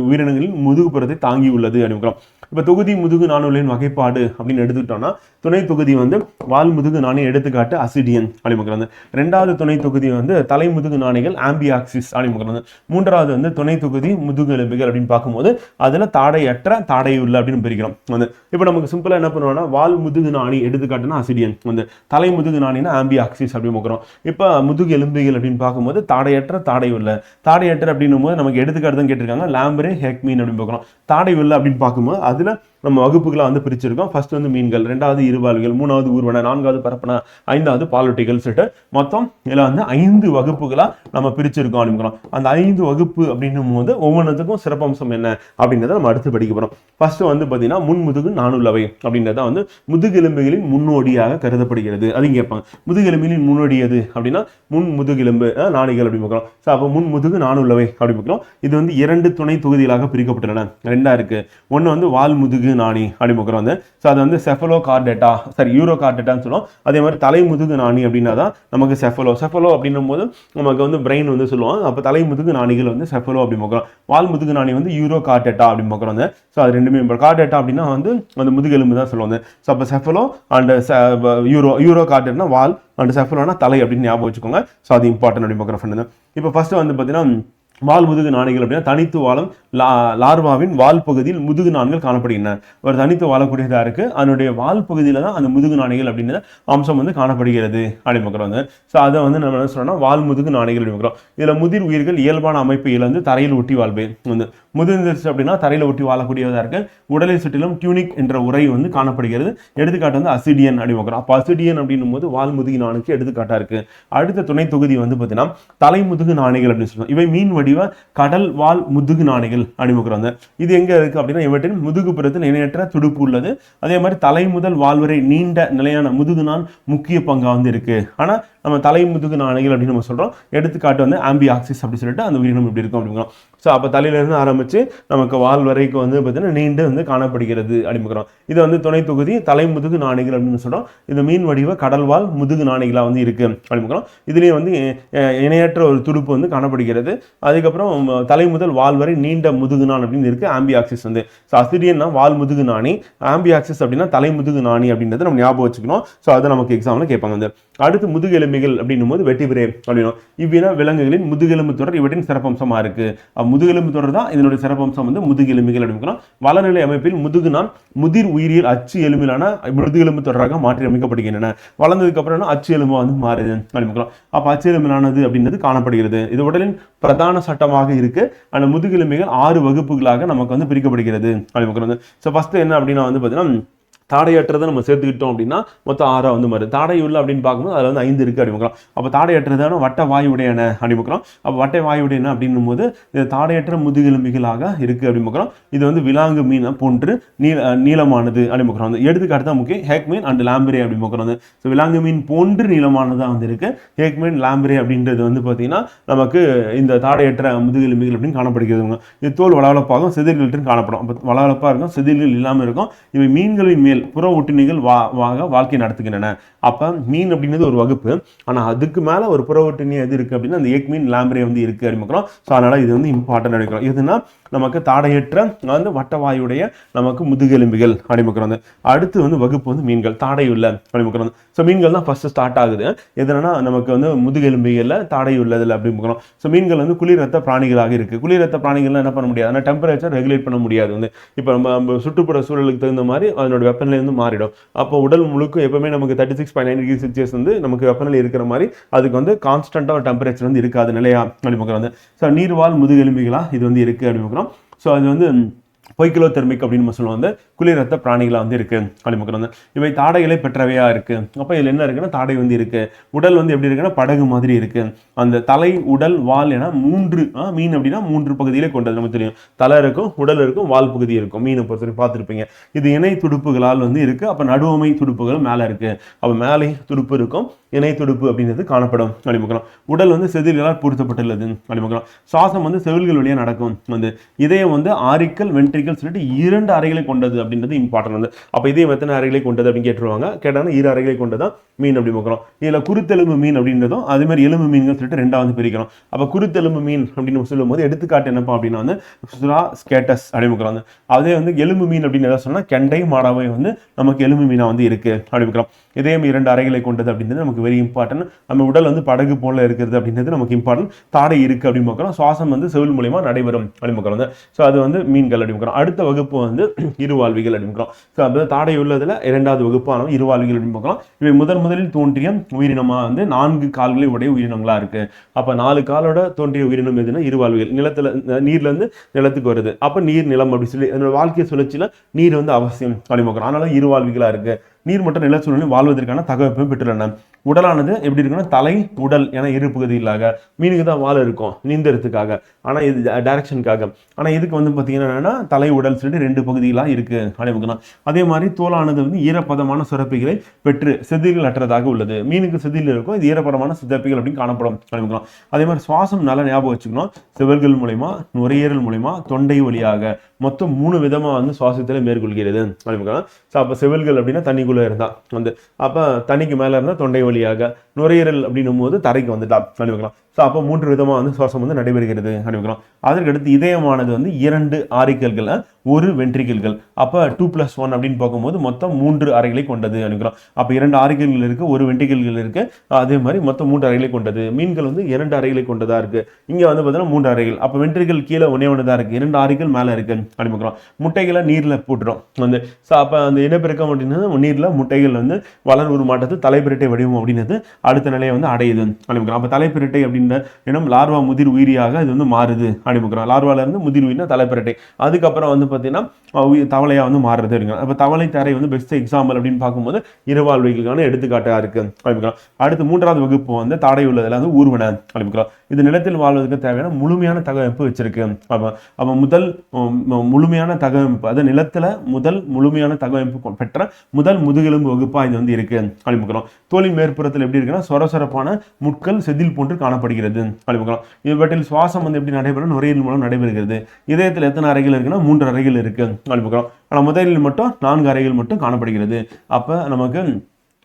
உயிரினங்களின் முதுகு புறத்தை தாங்கி உள்ளது அப்படிங்கிறோம். இப்போ தொகுதி முதுகு நாணுகளின் வகைப்பாடு அப்படின்னு எடுத்துக்கிட்டோம்னா துணை தொகுதி வந்து வால் முதுகு நாணி, எடுத்துக்காட்டு அசிடியன் அப்படிங்கிறது. ரெண்டாவது துணை தொகுதி வந்து தலை முதுகு நாணிகள் ஆம்பியாக்சிஸ் அப்படிங்கிறது. மூன்றாவது வந்து துணை தொகுதி முதுகு எலும்புகள் அப்படின்னு பார்க்கும்போது அதுல தாடையற்ற தாடை உள்ள அப்படின்னு பிரிக்கிறோம் வந்து. இப்போ நமக்கு சிம்பிளா என்ன பண்ணுவோம்னா வால் முதுகு நாணி எடுத்துக்காட்டுனா அசிடியன் வந்து, தலை முதுகு நாணினா ஆம்பியாக்சிஸ் அப்படின்னு பார்க்குறோம். இப்போ முதுகு எலும்புகள் அப்படின்னு பார்க்கும்போது தாடையற்ற தாடை உள்ள, தாடையற்ற அப்படின்னும் போது நமக்கு எடுத்துக்காட்டு தான் கேட்டிருக்காங்க, லாம்பரே ஹெக்மீன் அப்படின்னு பார்க்குறோம். தாடை உள்ள அப்படின்னு பார்க்கும்போது அதுல நம்ம வகுப்புகளை வந்து பிரிச்சிருக்கோம். ஃபர்ஸ்ட் வந்து மீன்கள், ரெண்டாவது இருவால்கள், மூணாவது ஊர்வன, நான்காவது பரப்பன, ஐந்தாவது பாலூட்டிகள் சொல்லிட்டு மொத்தம் இதில் வந்து 5 வகுப்புகளா நம்ம பிரிச்சிருக்கோம் அப்படிங்கிறோம். அந்த 5 வகுப்பு அப்படின்னும் போது ஒவ்வொன்றுத்துக்கும் சிறப்பம்சம் என்ன அப்படின்றத நம்ம அடுத்து படிக்க போறோம். ஃபர்ஸ்ட் வந்து பார்த்தீங்கன்னா முன்முதுகு நாணுள்ளவை அப்படின்றத வந்து முதுகெலும்புகளின் முன்னோடியாக கருதப்படுகிறது. அது கேட்பாங்க, முதுகெலும்பின் முன்னோடி எது அப்படின்னா முன் முதுகெலும்பு நாணிகள் அப்படின்னு பார்க்குறோம். ஸோ அப்போ முன்முதுகு நாணுள்ளவை அப்படி பார்க்குறோம். இது வந்து 2 துணை தொகுதிகளாக பிரிக்கப்பட்டுள்ளன. ரெண்டா இருக்கு. ஒன்று வந்து வால் முதுகு நாணி அப்படி பார்க்குறோம் வந்து. ஸோ அது வந்து செஃபலோ கார்டேட்டா, சரி யூரோ கார்டேட்டான்னு சொல்லுவோம். அதே மாதிரி தலை முதுகு நாணி அப்படின்னா தான் நமக்கு செஃபலோ அப்படின்னும் போது நமக்கு வந்து பிரெயின் வந்து சொல்லுவோம். அப்போ தலை முதுகு நாணிகள் வந்து செஃபலோ அப்படி பார்க்குறோம். வால் முதுகு நாணி வந்து யூரோ கார்டேட்டா அப்படின்னு பார்க்குறோம் வந்து. ஸோ அது ரெண்டுமே கார்டேட்டா அப்படின்னா வந்து அந்த முதுகெலும்பு தான் சொல்லுவாங்க. ஸோ அப்போ செஃபலோ அண்ட் யூரோ கார்டேட்னா வால் அண்ட் செஃபலோனா தலை அப்படின்னு ஞாபகம் வச்சுக்கோங்க. ஸோ அது இம்பார்ட்டன்ட் அப்படின்னு பார்க்குற ஃப்ரெண்டு. இப்போ ஃபர்ஸ்ட் வந்து பார்த்தீங்கன்னா வால் முதுகு நாணிகள் அப்படின்னா தனித்து வாழும் லார்வாவின் வால் பகுதியில் முதுகு நாண்கள் காணப்படுகின்றன. ஒரு தனித்து வாழக்கூடியதாக இருக்கு, அதனுடைய வால் பகுதியில தான் அந்த முதுகு நாணிகள் அப்படின்ற அம்சம் வந்து காணப்படுகிறது அப்படின்னு பார்க்குறோம். ஸோ அதை வந்து நம்ம என்ன சொல்றோம்னா வால் முதுகு நாணிகள் அப்படின்னு பார்க்குறோம். இதுல முதிர் உயிர்கள் இயல்பான அமைப்பை இழந்து தரையில் ஒட்டி வாழ்வை வந்து முதிர்ந்துருச்சு அப்படின்னா தரையில ஒட்டி வாழக்கூடியதாக இருக்கு. உடலை சுற்றிலும் டியூனிக் என்ற உரை வந்து காணப்படுகிறது. எடுத்துக்காட்டு வந்து அசிடியன் அப்படி பார்க்குறோம். அப்போ அசிடியன் அப்படின்னும் போது வால் முதுகு நாணுக்கு எடுத்துக்காட்டா இருக்கு. அடுத்த துணை தொகுதி வந்து பார்த்தீங்கன்னா தலை முதுகு நாணிகள் அப்படின்னு சொல்லுவோம். இவை மீன் வடிவ கடல் வால் முதுகு நாணிகள் அப்படிங்கிறாங்க. இது எங்க இருக்கு அப்படின்னா இவற்றின் முதுகு புறத்தில் இணையற்ற துடுப்பு உள்ளது. அதே மாதிரி தலை முதல் வால் வரை நீண்ட நிலையான முதுகு நான் முக்கிய பங்கா வந்து இருக்கு. ஆனா நம்ம தலை முதுகு நாணிகள் அப்படின்னு நம்ம சொல்றோம். எடுத்துக்காட்டு வந்து ஆம்பியாக்சிஸ் அப்படி சொல்லிட்டு அந்த உயிரினம் இப்படி இருக்கும் அப்படிங்கிறோம். ஸோ அப்போ தலையிலிருந்து ஆரம்பிச்சு நமக்கு வால் வரைக்கும் வந்து பார்த்தீங்கன்னா நீண்டு வந்து காணப்படுகிறது அப்படிங்கிறோம். இது வந்து துணை தொகுதி தலை முதுகு நாணிகள் அப்படின்னு சொல்றோம். இது மீன் வடிவ கடல் வால் முதுகு நாணிகளா வந்து இருக்கு அப்படிங்கிறோம். இதுலேயே வந்து இணையற்ற ஒரு துடுப்பு வந்து காணப்படுகிறது. அதுக்கப்புறம் தலை முதல் வால் வரை நீண்ட முதுகு நாண் அப்படின்னு இருக்கு ஆம்பியாக்சிஸ் வந்து. ஸோ அசிடியன்னா வால் முதுகு நாணி, ஆம்பியாக்சிஸ் அப்படின்னா தலை முதுகு நாணி அப்படின்றத நம்ம ஞாபகம் வச்சுக்கணும். ஸோ அதை நமக்கு எக்ஸாம்ல கேட்பாங்க. வந்து அடுத்து முதுகெலும்பிகள் அப்படின்னும் போது வெட்டிபிரே அப்படின்னும். இவ்வின விலங்குகளின் முதுகெலும்பு தொடர் இவற்றின் சிறப்பம்சமா இருக்கு. முதுகெலும்பு தொடர் தான் இதனுடைய சிறப்பம்சம் வந்து முதுகெலும்பிகள் அப்படின்னு. வளநிலை அமைப்பில் முதுகு நான் முதிர் உயிரியல் அச்சு எலும்பிலான முதுகெலும்பு தொடராக மாற்றி அமைக்கப்படுகின்றன. வளர்ந்ததுக்கு அப்புறம் அச்சு எலும்பு வந்து மாறுது அப்படிங்கிறோம். அப்ப அச்சு எலும்பிலானது அப்படின்றது காணப்படுகிறது. இது உடலின் பிரதான சட்டமாக இருக்கு. அந்த முதுகெலும்பிகள் 6 வகுப்புகளாக நமக்கு வந்து பிரிக்கப்படுகிறது அப்படிங்கிறது. ஸோ ஃபர்ஸ்ட் என்ன அப்படின்னா வந்து பார்த்தீங்கன்னா தாடையற்றதை நம்ம சேர்த்துக்கிட்டோம் அப்படின்னா மொத்தம் 6 வந்து மாறுது. தாடை உள்ள அப்படின்னு பார்க்கும்போது அதில் வந்து 5 இருக்கு அப்படிங்கிறோம். அப்போ தாடையற்றதான வட்ட வாயுடையன அப்படிங்கிறோம். அப்போ வட்டை வாயுடையன அப்படின்னும் போது இது தாடையற்ற முதுகெலும்பிகளாக இருக்கு அப்படிங்கிறோம். இது வந்து விலாங்கு மீன் போன்று நீளமானது அப்படிங்கிறோம். எடுத்துக்காட்டு தான் முக்கியம், ஹேக்மீன் அண்ட் லாம்பரே அப்படிங்கிறோம். ஸோ விலாங்கு மீன் போன்று நீளமானதாக வந்து இருக்கு. ஹேக்மீன் லாம்பரே அப்படின்றது வந்து பார்த்தீங்கன்னா நமக்கு இந்த தாடையற்ற முதுகெலும்பிகள் அப்படின்னு காணப்படுகிறது. இது தோல் வளவளப்பாகும், செதில்கள் காணப்படும். அப்போ வளவளப்பாக இருக்கும், செதில்கள் இல்லாமல் இருக்கும். இவை மீன்களின் மேல் புற ஒட்டுண்ணிகள் வாழ்க்கை நடத்துகின்றன. அப்ப மீன் அப்படின்றது ஒரு வகுப்பு, ஆனா அதுக்கு மேல ஒரு புற ஒட்டுண்ணி எது இருக்கு அப்படின்னா அந்த ஏக் மீன் லாம்பரே வந்து இருக்கு அப்படிங்கிறோம். ஸோ அதனால இது வந்து இம்பார்ட்டன்ட் அப்படிங்கிறோம். எதுனா நமக்கு தாடையற்ற வந்து வட்டவாயுடைய நமக்கு முதுகெலும்பிகள் அப்படிங்கிறோம். அடுத்து வந்து வகுப்பு வந்து மீன்கள் தாடையுள்ள அப்படிங்கிறோம். ஸோ மீன்கள் தான் ஃபர்ஸ்ட் ஸ்டார்ட் ஆகுது. எதுனா நமக்கு வந்து முதுகெலும்பிகள்ல தாடை உள்ளதில் அப்படிங்கிறோம். ஸோ மீன்கள் வந்து குளிர் ரத்த பிராணிகளாக இருக்கு. குளிர் ரத்த பிராணிகள்லாம் என்ன பண்ண முடியாது, ஆனால் டெம்பரேச்சர் ரெகுலேட் பண்ண முடியாது. வந்து இப்போ நம்ம சுற்றுப்புற சூழலுக்கு தகுந்த மாதிரி அதனோட வெப்பநிலை வந்து மாறிடும். அப்போ உடல் முழுக்க எப்பவுமே நமக்கு 36.9 டிகிரி செல்சியஸ் வந்து நமக்கு வெப்பநிலை இருக்கிற மாதிரி அதுக்கு வந்து கான்ஸ்டன்டா ஒரு டெம்பரேச்சர் வந்து இருக்காது, நிலையா அப்படிங்கிறோம். வந்து ஸோ நீர்வாழ் முதுகெலும்பிகளா இது வந்து இருக்கு அப்படிங்கிறோம். ஸோ அது வந்து பொய்கிலோதெர்மிக் அப்படின்னு நம்ம சொல்லுவோம். வந்து குளிர் ரத்த பிராணிகளா வந்து இருக்கு அப்படிங்கிறது. இவை தாடைகளை பெற்றவையா இருக்கு. அப்போ இதுல என்ன இருக்குன்னா தாடை வந்து இருக்கு. உடல் வந்து எப்படி இருக்குன்னா படகு மாதிரி இருக்கு. அந்த தலை உடல் வால் என 3 மீன் அப்படின்னா 3 பகுதியிலே கொண்டது நமக்கு தெரியும். தலை இருக்கும், உடல் இருக்கும், வால் பகுதி இருக்கும். மீனை பொறுத்தவரை பார்த்துருப்பீங்க. இது இணை துடுப்புகளால் வந்து இருக்கு. அப்ப நடுவமை துடுப்புகள் மேல இருக்கு. அப்ப மேலே துடுப்பு இருக்கும், இணை துடுப்பு அப்படின்றது காணப்படும் அப்படிங்கிறோம். உடல் வந்து செதில்களால் பூர்த்தப்பட்டுள்ளது அப்படிங்கிறோம். சுவாசம் வந்து செவில்கள் வழியா நடக்கும். வந்து இதயம் வந்து ஆரிக்கல் வென்ட்ரிக்கல் வாழ்விகள் சொல்லிட்டு 2 அறைகளை கொண்டது அப்படின்றது இம்பார்ட்டன்ட் வந்து. அப்போ இதே எத்தனை அறைகளை கொண்டது அப்படின்னு கேட்டுருவாங்க. கேட்டாங்கன்னா 2 அறைகளை கொண்டதான் மீன் அப்படி பார்க்குறோம். இதில் குருத்தெலும்பு மீன் அப்படின்றதும் அதே மாதிரி எலும்பு மீன்கள் சொல்லிட்டு 2ஆவது பிரிக்கிறோம். அப்போ குருத்தெலும்பு மீன் அப்படின்னு சொல்லும்போது எடுத்துக்காட்டு என்னப்பா அப்படின்னா வந்து சுறா ஸ்கேட்டஸ் அப்படின்னு. அதே வந்து எலும்பு மீன் அப்படின்னு எதாவது சொன்னால் கெண்டை மாடாவை வந்து நமக்கு எலும்பு மீனா வந்து இருக்கு அப்படின்னு. இதே 2 அறைகளை கொண்டது அப்படின்றது நமக்கு வெரி இம்பார்ட்டன்ட். நம்ம உடல் வந்து படகு போல இருக்கிறது அப்படின்றது நமக்கு இம்பார்ட்டன்ட். தாடை இருக்கு அப்படின்னு பார்க்குறோம். சுவாசம் வந்து செவில் மூலியமா நடைபெறும் அப்படின்னு பார்க்குறோம். ஸோ அது வந்து மீன்கள் அப்படின்னு. அடுத்த வகுப்பு வந்து இருவாழ்விகள் அப்படின்னு. ஸோ அது தாடை உள்ளதுல 2வது வகுப்பான இருவாழ்விகள் அப்படின்னு பார்க்கலாம். இவை முதலில் தோன்றிய உயிரினமா வந்து 4 கால்களை உடைய உயிரினங்களா இருக்கு. அப்ப 4 காலோட தோன்றிய உயிரினம் எதுனா இருவாழ்விகள். நிலத்துல நீர்ல இருந்து நிலத்துக்கு வருது. அப்ப நீர் நிலம் அப்படி சொல்லி அதோட வாழ்க்கை சுழற்சியில நீர் வந்து அவசியம் அப்படின்னு பார்க்குறோம். அதனால இருவாழ்விகளா இருக்கு. நீர் மற்றும் நில சூழலில் வாழ்வதற்கான தகவமைப்பை பெற்றுள்ளன. உடலானது எப்படி இருக்குன்னா தலை உடல் என 2 பகுதிகளாக. மீனுக்கு தான் வால் இருக்கும் நீந்தறதுக்காக, ஆனால் இது டைரக்ஷனுக்காக. ஆனால் இதுக்கு வந்து பார்த்தீங்கன்னா தலை உடல் சொல்லிட்டு 2 பகுதிகளாக இருக்கு அப்படின்னு. அதே மாதிரி தோலானது வந்து ஈரப்பதமான சுரப்பிகளை பெற்று செதில்கள் அற்றதாக உள்ளது. மீனுக்கு செதில் இருக்கும், இது ஈரப்பதமான சுரப்பிகள் அப்படின்னு காணப்படும் அப்படின்னு. அதே மாதிரி சுவாசம் நல்லா ஞாபகம் வச்சுக்கணும். செவல்கள் மூலயமா, நுரையீரல் மூலயமா, தொண்டை வழியாக மொத்தம் 3 விதமாக வந்து சுவாசத்தில் மேற்கொள்கிறது அப்படின்னு. ஸோ அப்போ செவல்கள் அப்படின்னா தண்ணிக்குள்ளே இருந்தா வந்து, அப்போ தண்ணிக்கு மேலே இருந்தால் தொண்டை வழியாக, நுரையீரல் அப்படின்னும் போது தரைக்கு வந்துட்டா அப்படின்னு. ஸோ அப்போ 3 விதமாக வந்து சுவாசம் வந்து நடைபெறுகிறது அப்படின்னு. அதற்கடுத்து இதயமானது வந்து 2 ஆரிக்கல்கள், 1 வென்ட்ரிக்கல்கள். அப்போ 2+1 அப்படின்னு பார்க்கும்போது மொத்தம் 3 அறைகளை கொண்டது அப்படின்னு. அப்போ 2 ஆரிக்கல்கள் இருக்கு, 1 வென்ட்ரிக்கல்கள் இருக்கு. அதே மாதிரி மொத்தம் 3 அறைகளை கொண்டது. மீன்கள் வந்து 2 அறைகளை கொண்டதா இருக்கு. இங்கே வந்து பார்த்தீங்கன்னா 3 அறைகள். அப்போ வென்ட்ரிக்கல் கீழே ஒன்னே தான் இருக்கு, 2 ஆரிக்கல் மேலே இருக்கு அப்படின்னு. முட்டைகளை நீரில் போட்டுரும் வந்து. ஸோ அப்போ அந்த இனப்பெருக்கம் அப்படின்னா நீரில் முட்டைகள் வந்து வளர் உருமாற்றத்தில் தலைப்பிரட்டை வடிவம் அப்படின்றது அடுத்த நிலையை வந்து அடையுது அப்படின்னு. அப்போ தலைப்பிரட்டை அப்படின்ற இனம் லார்வா முதிர் உயிரியாக இது வந்து மாறுது அப்படின்னு. லார்வால இருந்து முதிர் உயிரினா தலைப்பிரட்டை. அதுக்கப்புறம் வந்து பார்த்தீங்கன்னா தவளையா வந்து மாறுறது இருக்கு. அப்போ தவளை தரை வந்து பெஸ்ட் எக்ஸாம்பிள் அப்படின்னு பார்க்கும்போது இருவாழ்விகளுக்கான எடுத்துக்காட்டா இருக்கு அப்படின்னு. அடுத்து 3வது வகுப்பு வந்து தாடை உள்ளதுல வந்து ஊர்வன அப்படின்னு. இது நிலத்தில் வாழ்வதற்கு தேவையான முழுமையான தகவமைப்பு வச்சிருக்கு. அப்போ முதல் முழுமையான தகவமைப்பு, அது நிலத்துல முழுமையான தகவமைப்பு பெற்ற முதல் முதுகெலும்பு வகுப்பா இது வந்து இருக்கு அப்படின்னு. தோலின் மேற்புறத்தில் எப்படி இருக்குன்னா சொரசொரப்பான முட்கள் செதில் போன்று காணப்படுகிறது அப்படின்னு. இவற்றில் சுவாசம் வந்து எப்படி நடைபெறும், நுரையீரல் மூலம் நடைபெறுகிறது. இதயத்தில் எத்தனை அறைகள் இருக்குன்னா 3 அறைகள் இருக்கு அப்படின்னு. ஆனால் முதலில் மட்டும் 4 அறைகள் மட்டும் காணப்படுகிறது. அப்ப நமக்கு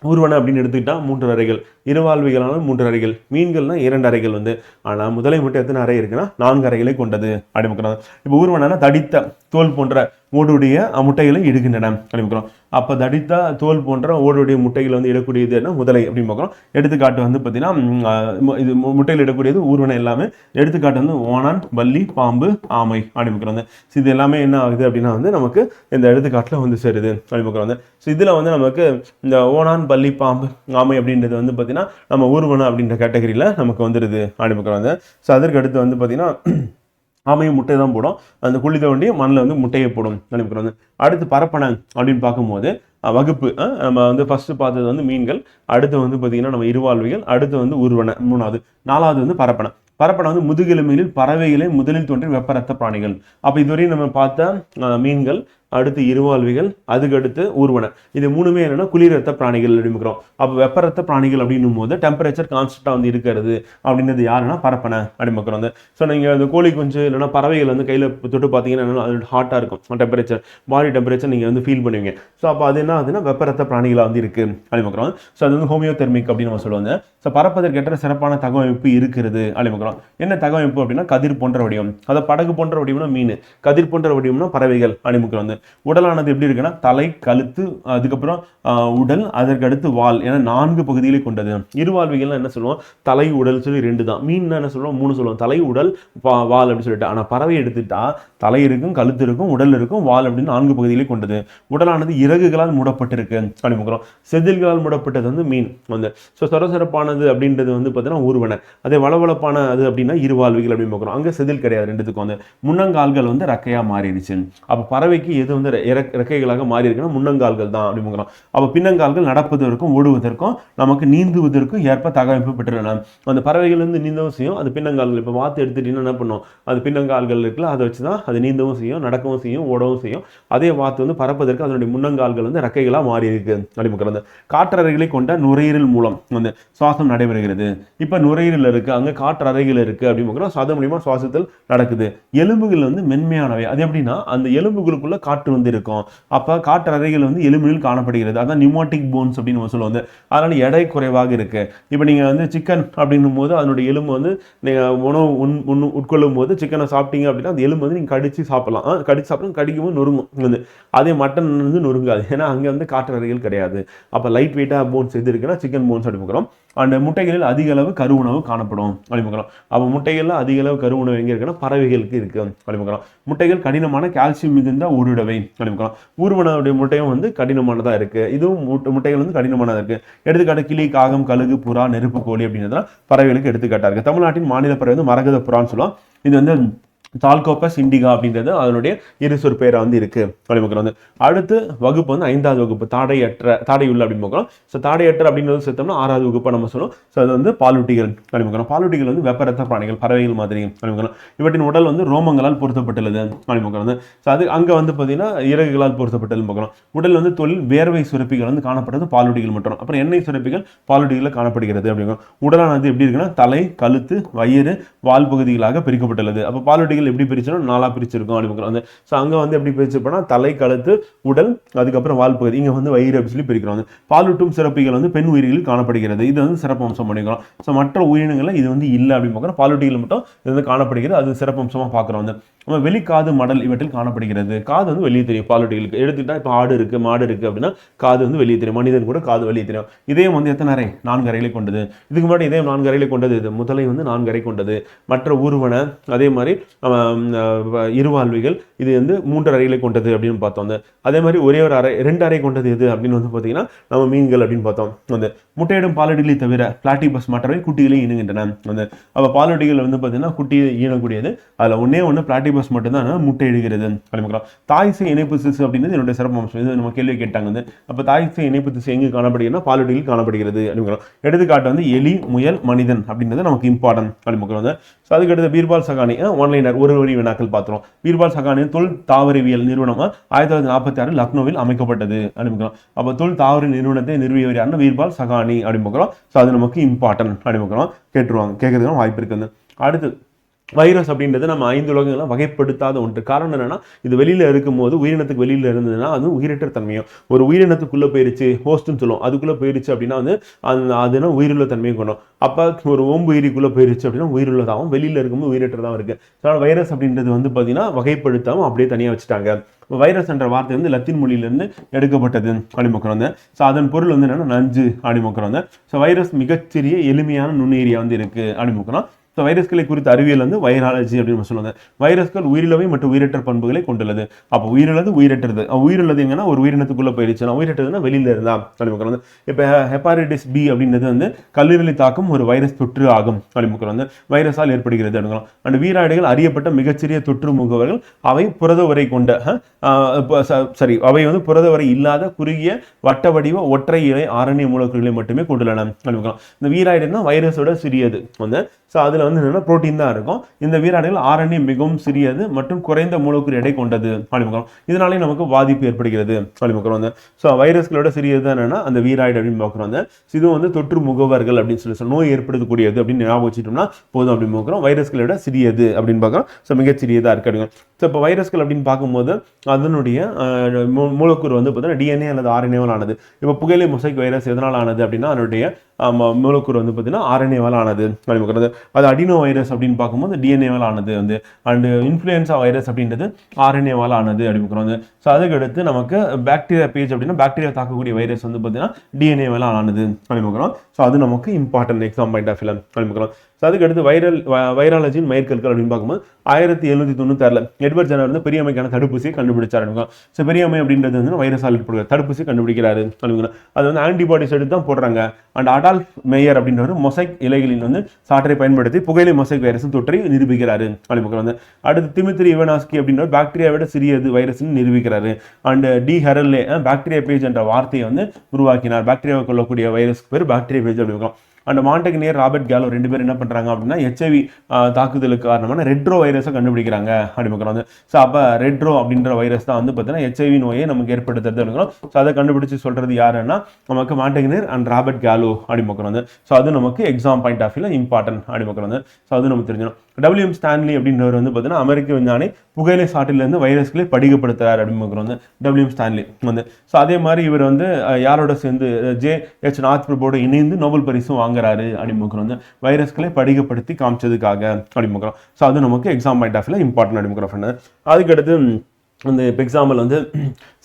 ஊர்வன அப்படின்னு எடுத்துக்கிட்டா 3 அறைகள், இருவாழ்விகளான 3 அறைகள், மீன்கள்னா 2 அறைகள் வந்து. ஆனால் முதலை மட்டும் எத்தனை அறை இருக்குன்னா 4 அறைகளை கொண்டது அப்படின்னு. இப்போ ஊர்வனா தடித்த தோல் போன்ற ஓடுடைய முட்டைகளை இடுகின்றன அப்படின்னு. அப்போ தடித்த தோல் போன்ற ஓடுடைய முட்டைகளை வந்து இடக்கூடியது முதலை அப்படின்னு பார்க்குறோம். எடுத்துக்காட்டு வந்து பார்த்தீங்கன்னா இது முட்டையில் இடக்கூடியது ஊர்வனை எல்லாமே. எடுத்துக்காட்டு வந்து ஓணான், பல்லி, பாம்பு, ஆமை அப்படின்னு. இது எல்லாமே என்ன ஆகுது அப்படின்னா வந்து நமக்கு இந்த எடுத்துக்காட்டில் வந்து சேருது அப்படின்னு. ஸோ இதில் வந்து நமக்கு இந்த ஓணான், பல்லி, பாம்பு, ஆமை அப்படின்றது வந்து பார்த்தீங்கன்னா நம்ம ஊர்வனை அப்படின்ற கேட்டகரியில் நமக்கு வந்துடுது அப்படின்னு. ஸோ அதற்கு அடுத்து வந்து பார்த்தீங்கன்னா ஆமையும் முட்டை தான் போடும். அந்த குழி தோண்டி மண்ணில் வந்து முட்டையை போடும் நினைக்கிறோம். அடுத்து பரப்பனை அப்படின்னு பார்க்கும்போது வகுப்பு நம்ம வந்து ஃபர்ஸ்ட் பார்த்தது வந்து மீன்கள், அடுத்து வந்து பார்த்தீங்கன்னா நம்ம இருவாழ்விகள், அடுத்து வந்து ஊர்வன 3வது, 4வது வந்து பரப்பனை. பரப்பனை வந்து முதுகெலும்பில் பறவைகளை முதலில் தோன்றிய வெப்பரத்த பிராணிகள். அப்போ இதுவரையும் நம்ம பார்த்த மீன்கள், அடுத்து இருவாழ்விகள், அதுக்கடுத்து ஊர்வன, இது 3மே என்னன்னா குளிர் ரத்த பிராணிகள் அப்படிங்கிறோம். அப்போ வெப்பரத்த பிராணிகள் அப்படின்னும் போது டெம்பரேச்சர் கான்ஸ்டன்டா வந்து இருக்கிறது அப்படின்றது யாருன்னா பரப்பனை அப்படிங்கிறோம். ஸோ நீங்கள் அந்த கோழி குஞ்சு இல்லைன்னா பறவைகள் வந்து கையில் தொட்டு பார்த்தீங்கன்னா அது ஹாட்டாக இருக்கும் டெம்பரேச்சர், பாடி டெம்பரேச்சர் நீங்கள் வந்து ஃபீல் பண்ணுவீங்க. ஸோ அப்போ அது என்ன ஆகுதுன்னா வெப்பரத்த பிராணிகளாக வந்து இருக்கு அப்படிங்கிறோம். ஸோ அது வந்து ஹோமியோதெர்மிக் அப்படின்னு நம்ம சொல்லுவாங்க. ஸோ பறப்பதற்கேற்ற சிறப்பான தகவமைப்பு இருக்கிறது அப்படிங்கிறோம். என்ன தகவமைப்பு அப்படின்னா கதிர் போன்ற வடிவம், அதை படகு போன்ற வடிவம்னா மீன், கதிர் போன்ற வடிவம்னா பறவைகள் அப்படிங்கிறோம். உடலானது எப்படி இருக்குன்னா தலை, கழுத்து, அதுக்கப்புறம் உடல், அதற்கு அடுத்து வால் என 4 பகுதிகளை கொண்டது. இருவாழ்விகள் என்ன சொல்லுவோம், தலை உடல் சொல்லி 2 தான். மீன் என்ன சொல்லுவோம், 3 சொல்லுவோம், தலை உடல் வால் அப்படின்னு சொல்லிட்டு. ஆனால் பறவை எடுத்துட்டா தலை இருக்கும், கழுத்து இருக்கும், உடல் இருக்கும், வால் அப்படின்னு 4 பகுதிகளை கொண்டது. உடலானது இறகுகளால் மூடப்பட்டிருக்கு அப்படிங்கிறோம். செதில்களால் மூடப்பட்டது வந்து மீன் வந்து. ஸோ சொரசொரப்பானது அப்படின்றது வந்து பார்த்தீங்கன்னா ஊர்வன. அதே வளவளப்பான அது அப்படின்னா இருவாழ்விகள் அப்படின்னு பார்க்குறோம். அங்கே செதில் கிடையாது ரெண்டுத்துக்கும். வந்து முன்னங்கால்கள் வந்து ரக்கையா மாறிடுச்சு. அப்போ பறவைக்கு எது வந்து இறக்கைகளாக மாறி இருக்குன்னா முன்னங்கால்கள் தான் அப்படிங்கிறோம். அப்போ பின்னங்கால்கள் நடப்பதற்கும் ஓடுவதற்கும் நமக்கு நீந்துவதற்கும் ஏற்ப தகவமைப்பு பெற்றுள்ளன. அந்த பறவைகள் வந்து நீந்தவும் செய்யும், அது பின்னங்கால்கள் இப்போ வாத்து எடுத்துட்டீங்கன்னா என்ன பண்ணும், அது பின்னங்கால்கள் இருக்குல்ல, அதை வச்சு தான் அது நீந்தவும் செய்யும், நடக்கவும் செய்யும், ஓடவும் செய்யும். அதே வாத்து வந்து பறப்பதற்கு அதனுடைய முன்னங்கால்கள் வந்து இறக்கைகளாக மாறி இருக்கு அப்படிங்கிறது. காற்றறைகளை கொண்ட நுரையீரல் மூலம் வந்து சுவாசம் நடைபெறுகிறது. இப்போ நுரையீரல் இருக்கு, அங்கே காற்றறைகள் இருக்கு அப்படிங்கிற அதன் மூலியமா சுவாசத்தில் நடக்குது. எலும்புகள் வந்து மென்மையானவை. அது எப்படின்னா அந்த எலும்புகளுக்குள்ள காற்று வந்து இருக்கும். அப்ப காற்றறைகள் வந்து எலும்பில் காணப்படுகிறது. அதான் நியூமாட்டிக் போன்ஸ் அப்படின்னு நம்ம சொல்லுவோம். அதனால எடை குறைவாக இருக்கு. இப்போ நீங்க வந்து சிக்கன் அப்படின்னும் போது அதனுடைய எலும்பு வந்து நீங்க உணவு உட்கொள்ளும் போது சிக்கனை சாப்பிட்டீங்க அப்படின்னா அந்த எலும்பு வந்து நீங்க கடிச்சு சாப்பிடலாம். கடிச்சு சாப்பிடும், கடிக்கவும் நொறுங்கும் வந்து. அதே மட்டன் வந்து நொறுங்காது, ஏன்னா அங்கே வந்து காற்றறைகள் கிடையாது. அப்போ லைட் வெயிட்டா போன்ஸ் எது இருக்குன்னா சிக்கன் போன்ஸ் அப்படிங்கிறோம். அந்த முட்டைகளில் அதிக அளவு கருவுணவு காணப்படும் அப்படிங்கிறோம். அப்போ முட்டைகள்ல அதிக அளவு கருவுணவு எங்கே இருக்குன்னா பறவைகளுக்கு இருக்கு அப்படிங்கிறோம். முட்டைகள் கடினமான கால்சியம் மிகுந்த ஊடுடவை அப்படிங்கிறோம். ஊர்வனுடைய முட்டையும் வந்து கடினமானதா இருக்கு. இதுவும் முட்டைகள் வந்து கடினமானதா இருக்கு. எடுத்துக்காட்டு கிளி, காகம், கழுகு, புறா, நெருப்பு கோழி அப்படின்றதுலாம் பறவைகளுக்கு எடுத்துக்காட்டா இருக்கு. தமிழ்நாட்டின் மாநில பறவை வந்து மரகத புறான்னு சொல்லுவோம். இது வந்து தால்கோப்பஸ் இண்டிகா அப்படின்றது அதனுடைய இருசொற் பேரா வந்து இருக்கு அப்படின்னு வந்து. அடுத்து வகுப்பு வந்து 5வது வகுப்பு தாடையுள்ள அப்படின்னு பார்க்குறோம். ஸோ தாடையற்ற அப்படின்றது சேர்த்தோம்னா 6வது வகுப்பா நம்ம சொல்லுவோம். ஸோ அது வந்து பாலூட்டிகள் அப்படின்னு. பாலூட்டிகள் வந்து வெப்பரத்த பிராணிகள், பறவைகள் மாதிரி அப்படின்னு. இவற்றின் உடல் வந்து ரோமங்களால் பொருத்தப்பட்டுள்ளது அப்படின்னு. ஸோ அது அங்கே வந்து பார்த்தீங்கன்னா இறகுகளால் பொருத்தப்பட்டது பார்க்குறோம். உடல் வந்து வேர்வை சுரப்பிகள் வந்து காணப்படுறது பாலூட்டிகள் மட்டும். அப்புறம் எண்ணெய் சுரப்பிகள் பாலூட்டிகளில் காணப்படுகிறது அப்படிங்கிறோம். உடலானது எப்படி இருக்குன்னா தலை, கழுத்து, வயிறு, வால் பகுதிகளாக பிரிக்கப்பட்டுள்ளது. அப்போ பாலூட்டிகள் எப்படி பிரிச்சிடும், 4 பிரிச்சிருக்கும் அப்படின்னு. ஸோ அங்கே வந்து எப்படி பிரிச்சிருப்போம்னா தலை, கழுத்து, உடல், அதுக்கப்புறம் வால் பகுதி, இங்கே வந்து வயிறு அப்படி சொல்லி பிரிக்கிறோம். பாலூட்டும் சிறப்பிகள் வந்து பெண் உயிரிகளில் காணப்படுகிறது. இது வந்து சிறப்பு அம்சம் பண்ணிக்கிறோம். ஸோ மற்ற உயிரினங்களில் இது வந்து இல்லை அப்படின்னு பார்க்குறோம். பாலூட்டிகள் மட்டும் இது வந்து காணப்படுகிறது. அது சிறப்பு அம்சமாக பார்க்குறோம். வந்து நம்ம வெளிக்காது மடல் இவற்றில் காணப்படுகிறது. காது வந்து வெளியே தெரியும் பாலூட்டிகளுக்கு. எடுத்துக்கிட்டா இப்போ ஆடு இருக்கு, மாடு இருக்கு அப்படின்னா காது வந்து வெளியே தெரியும். மனிதன் கூட காது வெளியே தெரியும். இதயம் வந்து எத்தனை அறை? 4 அறைகளை கொண்டது. இதுக்கு முன்னாடி இதயம் 4 அறைகளை கொண்டது. இது முதலை வந்து 4 அறை கொண்டது. மற்ற ஊர்வன அதே மாதிரி இருவாழ்விகள் இது வந்து 3 அறைகளை கொண்டது அப்படின்னு பார்த்தோம். அதே மாதிரி ஒரே ஒரு அறை 2 அறை கொண்டது எது அப்படின்னு வந்து பார்த்தீங்கன்னா நம்ம மீன்கள் அப்படின்னு பார்த்தோம். வந்து முட்டையிடும் பாலூட்டிகளை தவிர பிளாட்டிபஸ் மற்றவை குட்டிகளை ஈனுகின்றன. வந்து அப்போ பாலூட்டிகள் வந்து பார்த்தீங்கன்னா குட்டி ஈனக்கூடியது. அதில் ஒன்று பிளாட்டிபஸ் மட்டும்தான் முட்டை இடுகிறது அப்படின்னு. தாய் சேய் இணைப்பு திசு அப்படின்றது என்னுடைய சிறப்பு அம்சம். இது நம்ம கேள்வி கேட்டாங்க. வந்து அப்போ தாய் சேய் இணைப்பு திசு எங்கு காணப்படுகிறதுனா பாலூட்டிகள் காணப்படுகிறது அப்படிங்கிறோம். எடுத்துக்காட்டு வந்து எலி, முயல், மனிதன் அப்படின்றது நமக்கு இம்பார்ட்டன்ட் அப்படின்னு. ஸோ அதுக்கடுத்து பீர்பால் சகானி ஒன்லைனர் ஒரு வரி வினாக்கள் பார்த்துரும். பீர்பால் சகானின் தொல் தாவரவியல் நிறுவனம் 1946 லக்னோவில் அமைக்கப்பட்டது அப்படின்னு. அப்போ தொல் தாவர நிறுவனத்தை நிறுவியவர் யாருன்னா பீர்பால் சகானி அப்படின்னு. ஸோ அது நமக்கு இம்பார்ட்டன்ட் அப்படின்னு கேட்டுருவாங்க, கேட்கறதுக்கு வாய்ப்பு இருக்குது. அடுத்து வைரஸ் அப்படின்றது நம்ம 5 உலகங்கள்லாம் வகைப்படுத்தாத ஒன்று. காரணம் என்னன்னா இது வெளியில இருக்கும்போது உயிரினத்துக்கு வெளியில இருந்ததுன்னா அது உயிரற்ற தன்மையும், ஒரு உயிரினத்துக்குள்ள போயிருச்சு ஹோஸ்ட்னு சொல்லுவோம், அதுக்குள்ள போயிருச்சு அப்படின்னா வந்து அதுனா உயிருள்ள தன்மையும் கொண்டும். அப்ப ஒரு ஓம்பு உயிரிக்குள்ள போயிருச்சு அப்படின்னா உயிருள்ளதாகவும், வெளியில இருக்கும்போது உயிரற்றதாகவும் இருக்கு. அதனால வைரஸ் அப்படின்றது வந்து பார்த்தீங்கன்னா வகைப்படுத்தாமல் அப்படியே தனியாக வச்சுட்டாங்க. வைரஸ் என்ற வார்த்தை வந்து லத்தீன் மொழியிலிருந்து எடுக்கப்பட்டது அடிமக்கிறோம். ஸோ அதன் பொருள் வந்து என்னன்னா நஞ்சு அடிமக்கிறோம். ஸோ வைரஸ் மிகச்சிறிய எளிமையான நுண்ணுயிரியா வந்து இருக்கு அடிமக்கிறோம். ஸோ வைரஸ்களை குறித்த அறிவியல் வந்து வைராலஜி அப்படின்னு சொல்லுவாங்க. வைரஸ்கள் உயிரிழவை மற்றும் உயிரற்ற பண்புகளை கொண்டுள்ளது. அப்போ உயிரிழந்து உயிரற்றது. உயிரிழது எங்கன்னா ஒரு உயிரினத்துக்குள்ள போயிடுச்சுன்னா, உயிரற்றதுன்னா வெளியில இருந்தா அப்படின்னு. இப்போ ஹெப்பாடைட்டிஸ் பி அப்படின்றது வந்து கல்லீரலை தாக்கும் ஒரு வைரஸ் தொற்று ஆகும் அப்படின்னு. வைரஸால் ஏற்படுகிறது அப்படிங்கிறோம். அண்ட் வீராய்டுகள் அறியப்பட்ட மிகச்சிறிய தொற்று முகவர்கள். அவை புரத உரை கொண்ட அவை வந்து புரத உரை இல்லாத குறுகிய வட்ட வடிவ ஒற்றை இலை ஆர்என்ஏ மூலக்கூறுகளை மட்டுமே கொண்டுள்ளன அப்படின்னு. இந்த வீராய்டுனா வைரஸோட சிறியது வந்து. ஸோ அதில் வந்து என்னன்னா புரோட்டீன் தான் இருக்கும். இந்த வீராய்டுகள் ஆர்என்ஏ மிகவும் சிறியது மற்றும் குறைந்த மூலக்கூறு எடை கொண்டது அப்படிங்கிறோம். இதனாலே நமக்கு பாதிப்பு ஏற்படுகிறது அப்படிங்கிறோம். வந்து ஸோ வைரஸ்களோட சிறியது தான் என்னன்னா அந்த வீராய்டு அப்படின்னு பார்க்குறோம். இதுவும் வந்து தொற்று முகவர்கள் அப்படின்னு சொல்லி நோய் ஏற்படுத்தக்கூடியது அப்படின்னு ஞாபகம் வச்சுட்டோம்னா போதும் அப்படின்னு பார்க்குறோம். வைரஸ்களோட சிறியது அப்படின்னு பார்க்குறோம். ஸோ மிகச்சிறியதாக இருக்கு அப்படிங்க. ஸோ இப்போ வைரஸ்கள் அப்படின்னு பார்க்கும்போது அதனுடைய மூலக்கூறு வந்து பார்த்தீங்கன்னா டிஎன்ஏ அல்லது ஆர்என்ஏவால் ஆனது. இப்போ புகையிலை மொசைக் வைரஸ் எதனால் ஆனது அப்படின்னா அதனுடைய மூலக்கூறு வந்து பார்த்தீங்கன்னா ஆர்என்ஏவால் ஆனது அப்படிங்கிறது. அது அடினோ வைரஸ் அப்படின்னு பார்க்கும்போது டிஎன்ஏவால் ஆனது வந்து. அண்ட் இன்ஃப்ளூயன்சா வைரஸ் அப்படின்றது ஆர்என்ஏவால் ஆனது அப்படிங்கிறது. ஸோ அதுக்கு அடுத்து நமக்கு பாக்டீரியா பேஜ் அப்படின்னா பாக்டீரியா தாக்கக்கூடிய வைரஸ் வந்து பார்த்தீங்கன்னா டிஎன்ஏவால் ஆனது அப்படிங்கிறோம். ஸோ அது நமக்கு important exam point of view அப்படிங்கிறோம். ஸோ அதுக்கு அடுத்து வைராலஜியின் மயிர்கற்கள் அப்படின்னு பார்க்கும்போது 1796 எட்வர்ட் ஜெனர் வந்து பெரியம்மைக்கான தடுப்பூசியை கண்டுபிடிச்சாரு. ஸோ பெரியம்மை அப்படின்றது வந்து வைரஸால் தடுப்பூசி கண்டுபிடிக்கிறாரு. அது வந்து ஆன்டிபாடிஸ் எடுத்து தான் போடுறாங்க. அண்ட் அடால்ஃப் மேயர் அப்படின்றவர் மொசைக் இலைகளின் வந்து சாற்றை பயன்படுத்தி புகையிலை மொசைக் வைரஸ் தொற்றை நிரூபிக்கிறாரு. வந்து அடுத்து திமித்ரி இவனாஸ்கி அப்படின்ற பாக்டீரியா விட சிறியது வைரஸ் நிரூபிக்கிறாரு. And d'Herelle bacteria phage என்ற வார்த்தையை வந்து உருவாக்கினார். பாக்டீரியாவை கொள்ளக்கூடிய வைரஸ்க்கு பேர் பாக்டீரியா பேஜ் அப்படி. அண்ட் மாண்டக்னியர், ராபர்ட் கேலோ 2 பேர் என்ன பண்ணுறாங்க அப்படின்னா ஹெச்ஐவி தாக்குதலுக்கு காரணமான ரெட்ரோ வைரஸை கண்டுபிடிக்கிறாங்க அப்படிங்கிற வந்து. ஸோ அப்போ ரெட்ரோ அப்படின்ற வைரஸ் தான் வந்து பார்த்தீங்கன்னா ஹெச்ஐவி நோயை நமக்கு ஏற்படுத்துறது அப்படிங்கிறோம். ஸோ அதை கண்டுபிடிச்சு சொல்கிறது யாருன்னா நமக்கு மாண்டக்னியர் அண்ட் ராபர்ட் கேலோ அப்படிங்கிற வந்து. ஸோ அது நமக்கு எக்ஸாம் பாயிண்ட் ஆஃப் வியூவில் இம்பார்ட்டன்ட் அப்படிங்கிற வந்து. ஸோ அது நமக்கு தெரிஞ்சிடும். WM ஸ்டான்லி அப்படின்றவர் வந்து பார்த்தீங்கன்னா அமெரிக்க விஞ்ஞானி புகையிலை சாட்டிலிருந்து வைரஸ்களை படிக்கப்படுத்துறாரு அப்படிங்கிற வந்து WM ஸ்டான்லி வந்து. ஸோ அதே மாதிரி இவர் வந்து யாரோட சேர்ந்து JH நாத் பிரபோட இணைந்து நோபல் பரிசும் வாங்குறாரு அப்படிங்கிற வந்து வைரஸ்களை படிக்கப்படுத்தி காமிச்சதுக்காக அப்படிங்கிற. ஸோ அது நமக்கு எக்ஸாம் பாயிண்ட் ஆஃப் வியூவில் இம்பார்ட்டன்ட் அப்படிங்கிற ஃப்ரெண்டு. அதுக்கடுத்து அந்த இப்போ எக்ஸாம்பிள் வந்து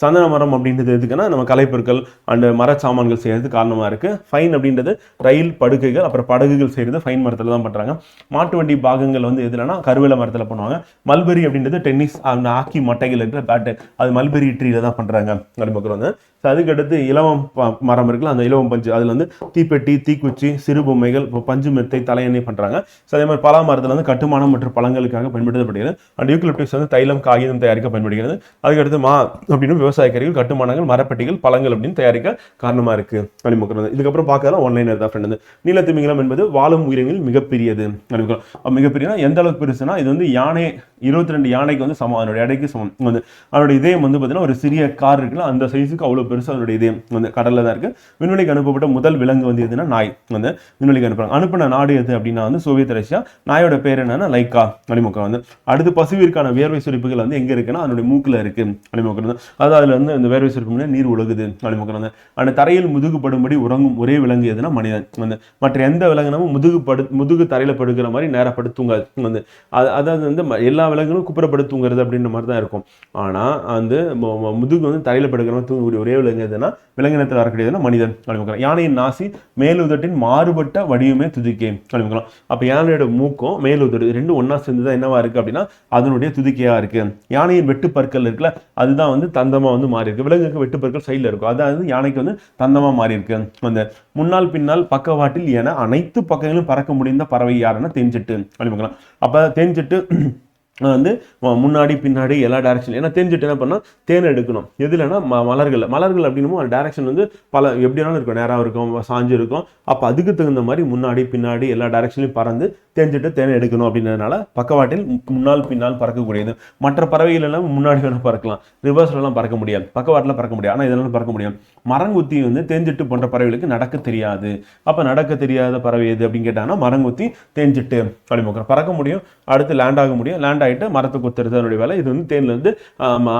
சந்தன மரம் அப்படின்றது எதுக்குன்னா நம்ம கலைப்பொருட்கள் அண்ட் மரச்சாமான்கள் செய்கிறது காரணமாக இருக்குது. ஃபைன் அப்படின்றது ரயில் படுக்கைகள் அப்புறம் படகுகள் செய்கிறது ஃபைன் மரத்தில் தான் பண்ணுறாங்க. மாட்டு வண்டி பாகங்கள் வந்து எதுலன்னா கருவேல மரத்தில் பண்ணுவாங்க. மல்பெரி அப்படின்றது டென்னிஸ் அந்த ஹாக்கி மட்டைகள் இருக்கிற பேட்டு அது மல்பெரி ட்ரீல தான் பண்ணுறாங்க அப்படின்னு வந்து. ஸோ அதுக்கடுத்து இலவம் மரம் இருக்குல்ல அந்த இலவம் பஞ்சு அதில் வந்து தீப்பெட்டி, தீக்குச்சி, சிறு பொம்மைகள், பஞ்சு மெத்தை, தலையணை பண்ணுறாங்க. ஸோ அதே மாதிரி பலா மரத்தில் வந்து கட்டுமானம் மற்றும் பழங்களுக்காக பயன்படுத்தப்படுகிறது. அண்ட் யூக்கலிப்டஸ் வந்து தைலம், காகிதம் தயாரிக்க பயன்படுகிறது. அதுக்கடுத்து அப்படின்னு விவசாய கருவிகள், கட்டுமானங்கள், மரப்பெட்டிகள், பழங்கள் அப்படின்னு தயாரிக்க காரணமாக இருக்குது அப்படின்னு. இதுக்கப்புறம் பார்க்கலாம் ஒன்லைனர் தான் ஃப்ரெண்ட். நீலத்திமிங்கலம் என்பது வாழும் உயிரினங்களில் மிகப்பெரியது அப்படின்னு. மிகப்பெரியனா எந்த அளவுக்கு பெருசுனா இது வந்து யானை 22 யானைக்கு வந்து சமம், அதனுடைய எடைக்கு சமம். வந்து அதனுடைய இதயம் வந்து பார்த்தீங்கன்னா ஒரு சிறிய கார் இருக்குல்ல அந்த சைஸுக்கு அவ்வளோ பெருசு அதனுடைய இதயம் வந்து கடலில் தான் இருக்குது. விண்வெளிக்கு அனுப்பப்பட்ட முதல் விலங்கு வந்து எதுனா நாய் வந்து விண்வெளிக்கு அனுப்புறாங்க. அனுப்பின நாடு எது அப்படின்னா வந்து சோவியத் ரஷ்யா. நாயோட பேர் என்னன்னா லைக்கா அணிமுகம் வந்து. அடுத்து பசுவிற்கான வேர்வை சுரிப்புகள் வந்து எங்கே இருக்குன்னா அதனுடைய மூக்கில் இருக்கு அணிமுகம். அதாவது அதில் வந்து இந்த வேர்வை சுரிப்பு நீர் ஒழுகுது அணிமுகம். அந்த தரையில் முதுகுப்படும்படி உறங்கும் ஒரே விலங்கு எதுனா மனிதன் வந்து. மற்ற எந்த விலங்குனமும் முதுகு தரையில் படுக்கிற மாதிரி நேரப்பட்டு தூங்காது வந்து. அதாவது வந்து எல்லா விலங்குகளும் குப்புறப்பட்டு தூங்குறது அப்படின்ற மாதிரி தான் இருக்கும். ஆனால் வந்து முதுகு வந்து தரையில் படுக்கிற மாதிரி தூங்கக்கூடிய ஒரே விலங்கு எதுனா விலங்கினத்தில் வரக்கூடியதுன்னா மனிதன் அப்படிங்கிறோம். யானையின் நாசி மேலுதட்டின் மாறுபட்ட வடிவமே துதிக்கை அப்படிங்கிறோம். அப்போ யானையோட மூக்கும் மேலுதடு ரெண்டும் ஒன்றா சேர்ந்து தான் என்னவா இருக்குது அப்படின்னா அதனுடைய துதிக்கையாக இருக்குது. யானையின் வெட்டுப்பற்கள் இருக்குல்ல அதுதான் வந்து தந்தமாக வந்து மாறி இருக்கு. விலங்குக்கு வெட்டுப்பற்கள் சைடில் இருக்கும். அதாவது யானைக்கு வந்து தந்தமாக மாறி இருக்கு. அந்த முன்னால் பின்னால் பக்கவாட்டில் என அனைத்து பக்கங்களும் பறக்க முடிந்த பறவை யாருன்னா தேன்சிட்டு அப்படிங்கிறோம். அப்போ தேன்சிட்டு வந்து முன்னாடி பின்னாடி எல்லா டேரக்ஷன். ஏன்னா தேன்சிட்டு என்ன பண்ணால் தேன் எடுக்கணும் எதுலன்னா மலர்கள் அப்படின்னும் அந்த டேரக்ஷன் வந்து பல எப்படினாலும் இருக்கும், நேராக இருக்கும், சாஞ்சு இருக்கும். அப்போ அதுக்கு தகுந்த மாதிரி முன்னாடி பின்னாடி எல்லா டேரக்ஷன்லையும் பறந்து தேன்சிட்டு தேனை எடுக்கணும் அப்படின்றதுனால பக்கவாட்டில் முன்னால் பின்னால் பறக்கக்கூடியது. மற்ற பறவைகள் எல்லாம் முன்னாடி வேணால் பறக்கலாம், ரிவர்ஸ்லாம் பறக்க முடியாது, பக்கவாட்டில் பறக்க முடியாது. ஆனால் இதெல்லாம் பறக்க முடியும். மரங்குத்தி வந்து தேன்சிட்டு போன்ற பறவைகளுக்கு நடக்க தெரியாது. அப்போ நடக்க தெரியாத பறவை எது அப்படின்னு கேட்டாங்கன்னா மரங்குத்தி தேன்சிட்டு அப்படிமுக்கிற பறக்க முடியும். அடுத்து லேண்ட் ஆக முடியும். லேண்ட் ஆகிட்டு மரத்தை கொத்துறது அதனுடைய வேலை. இது வந்து தேன்லேருந்து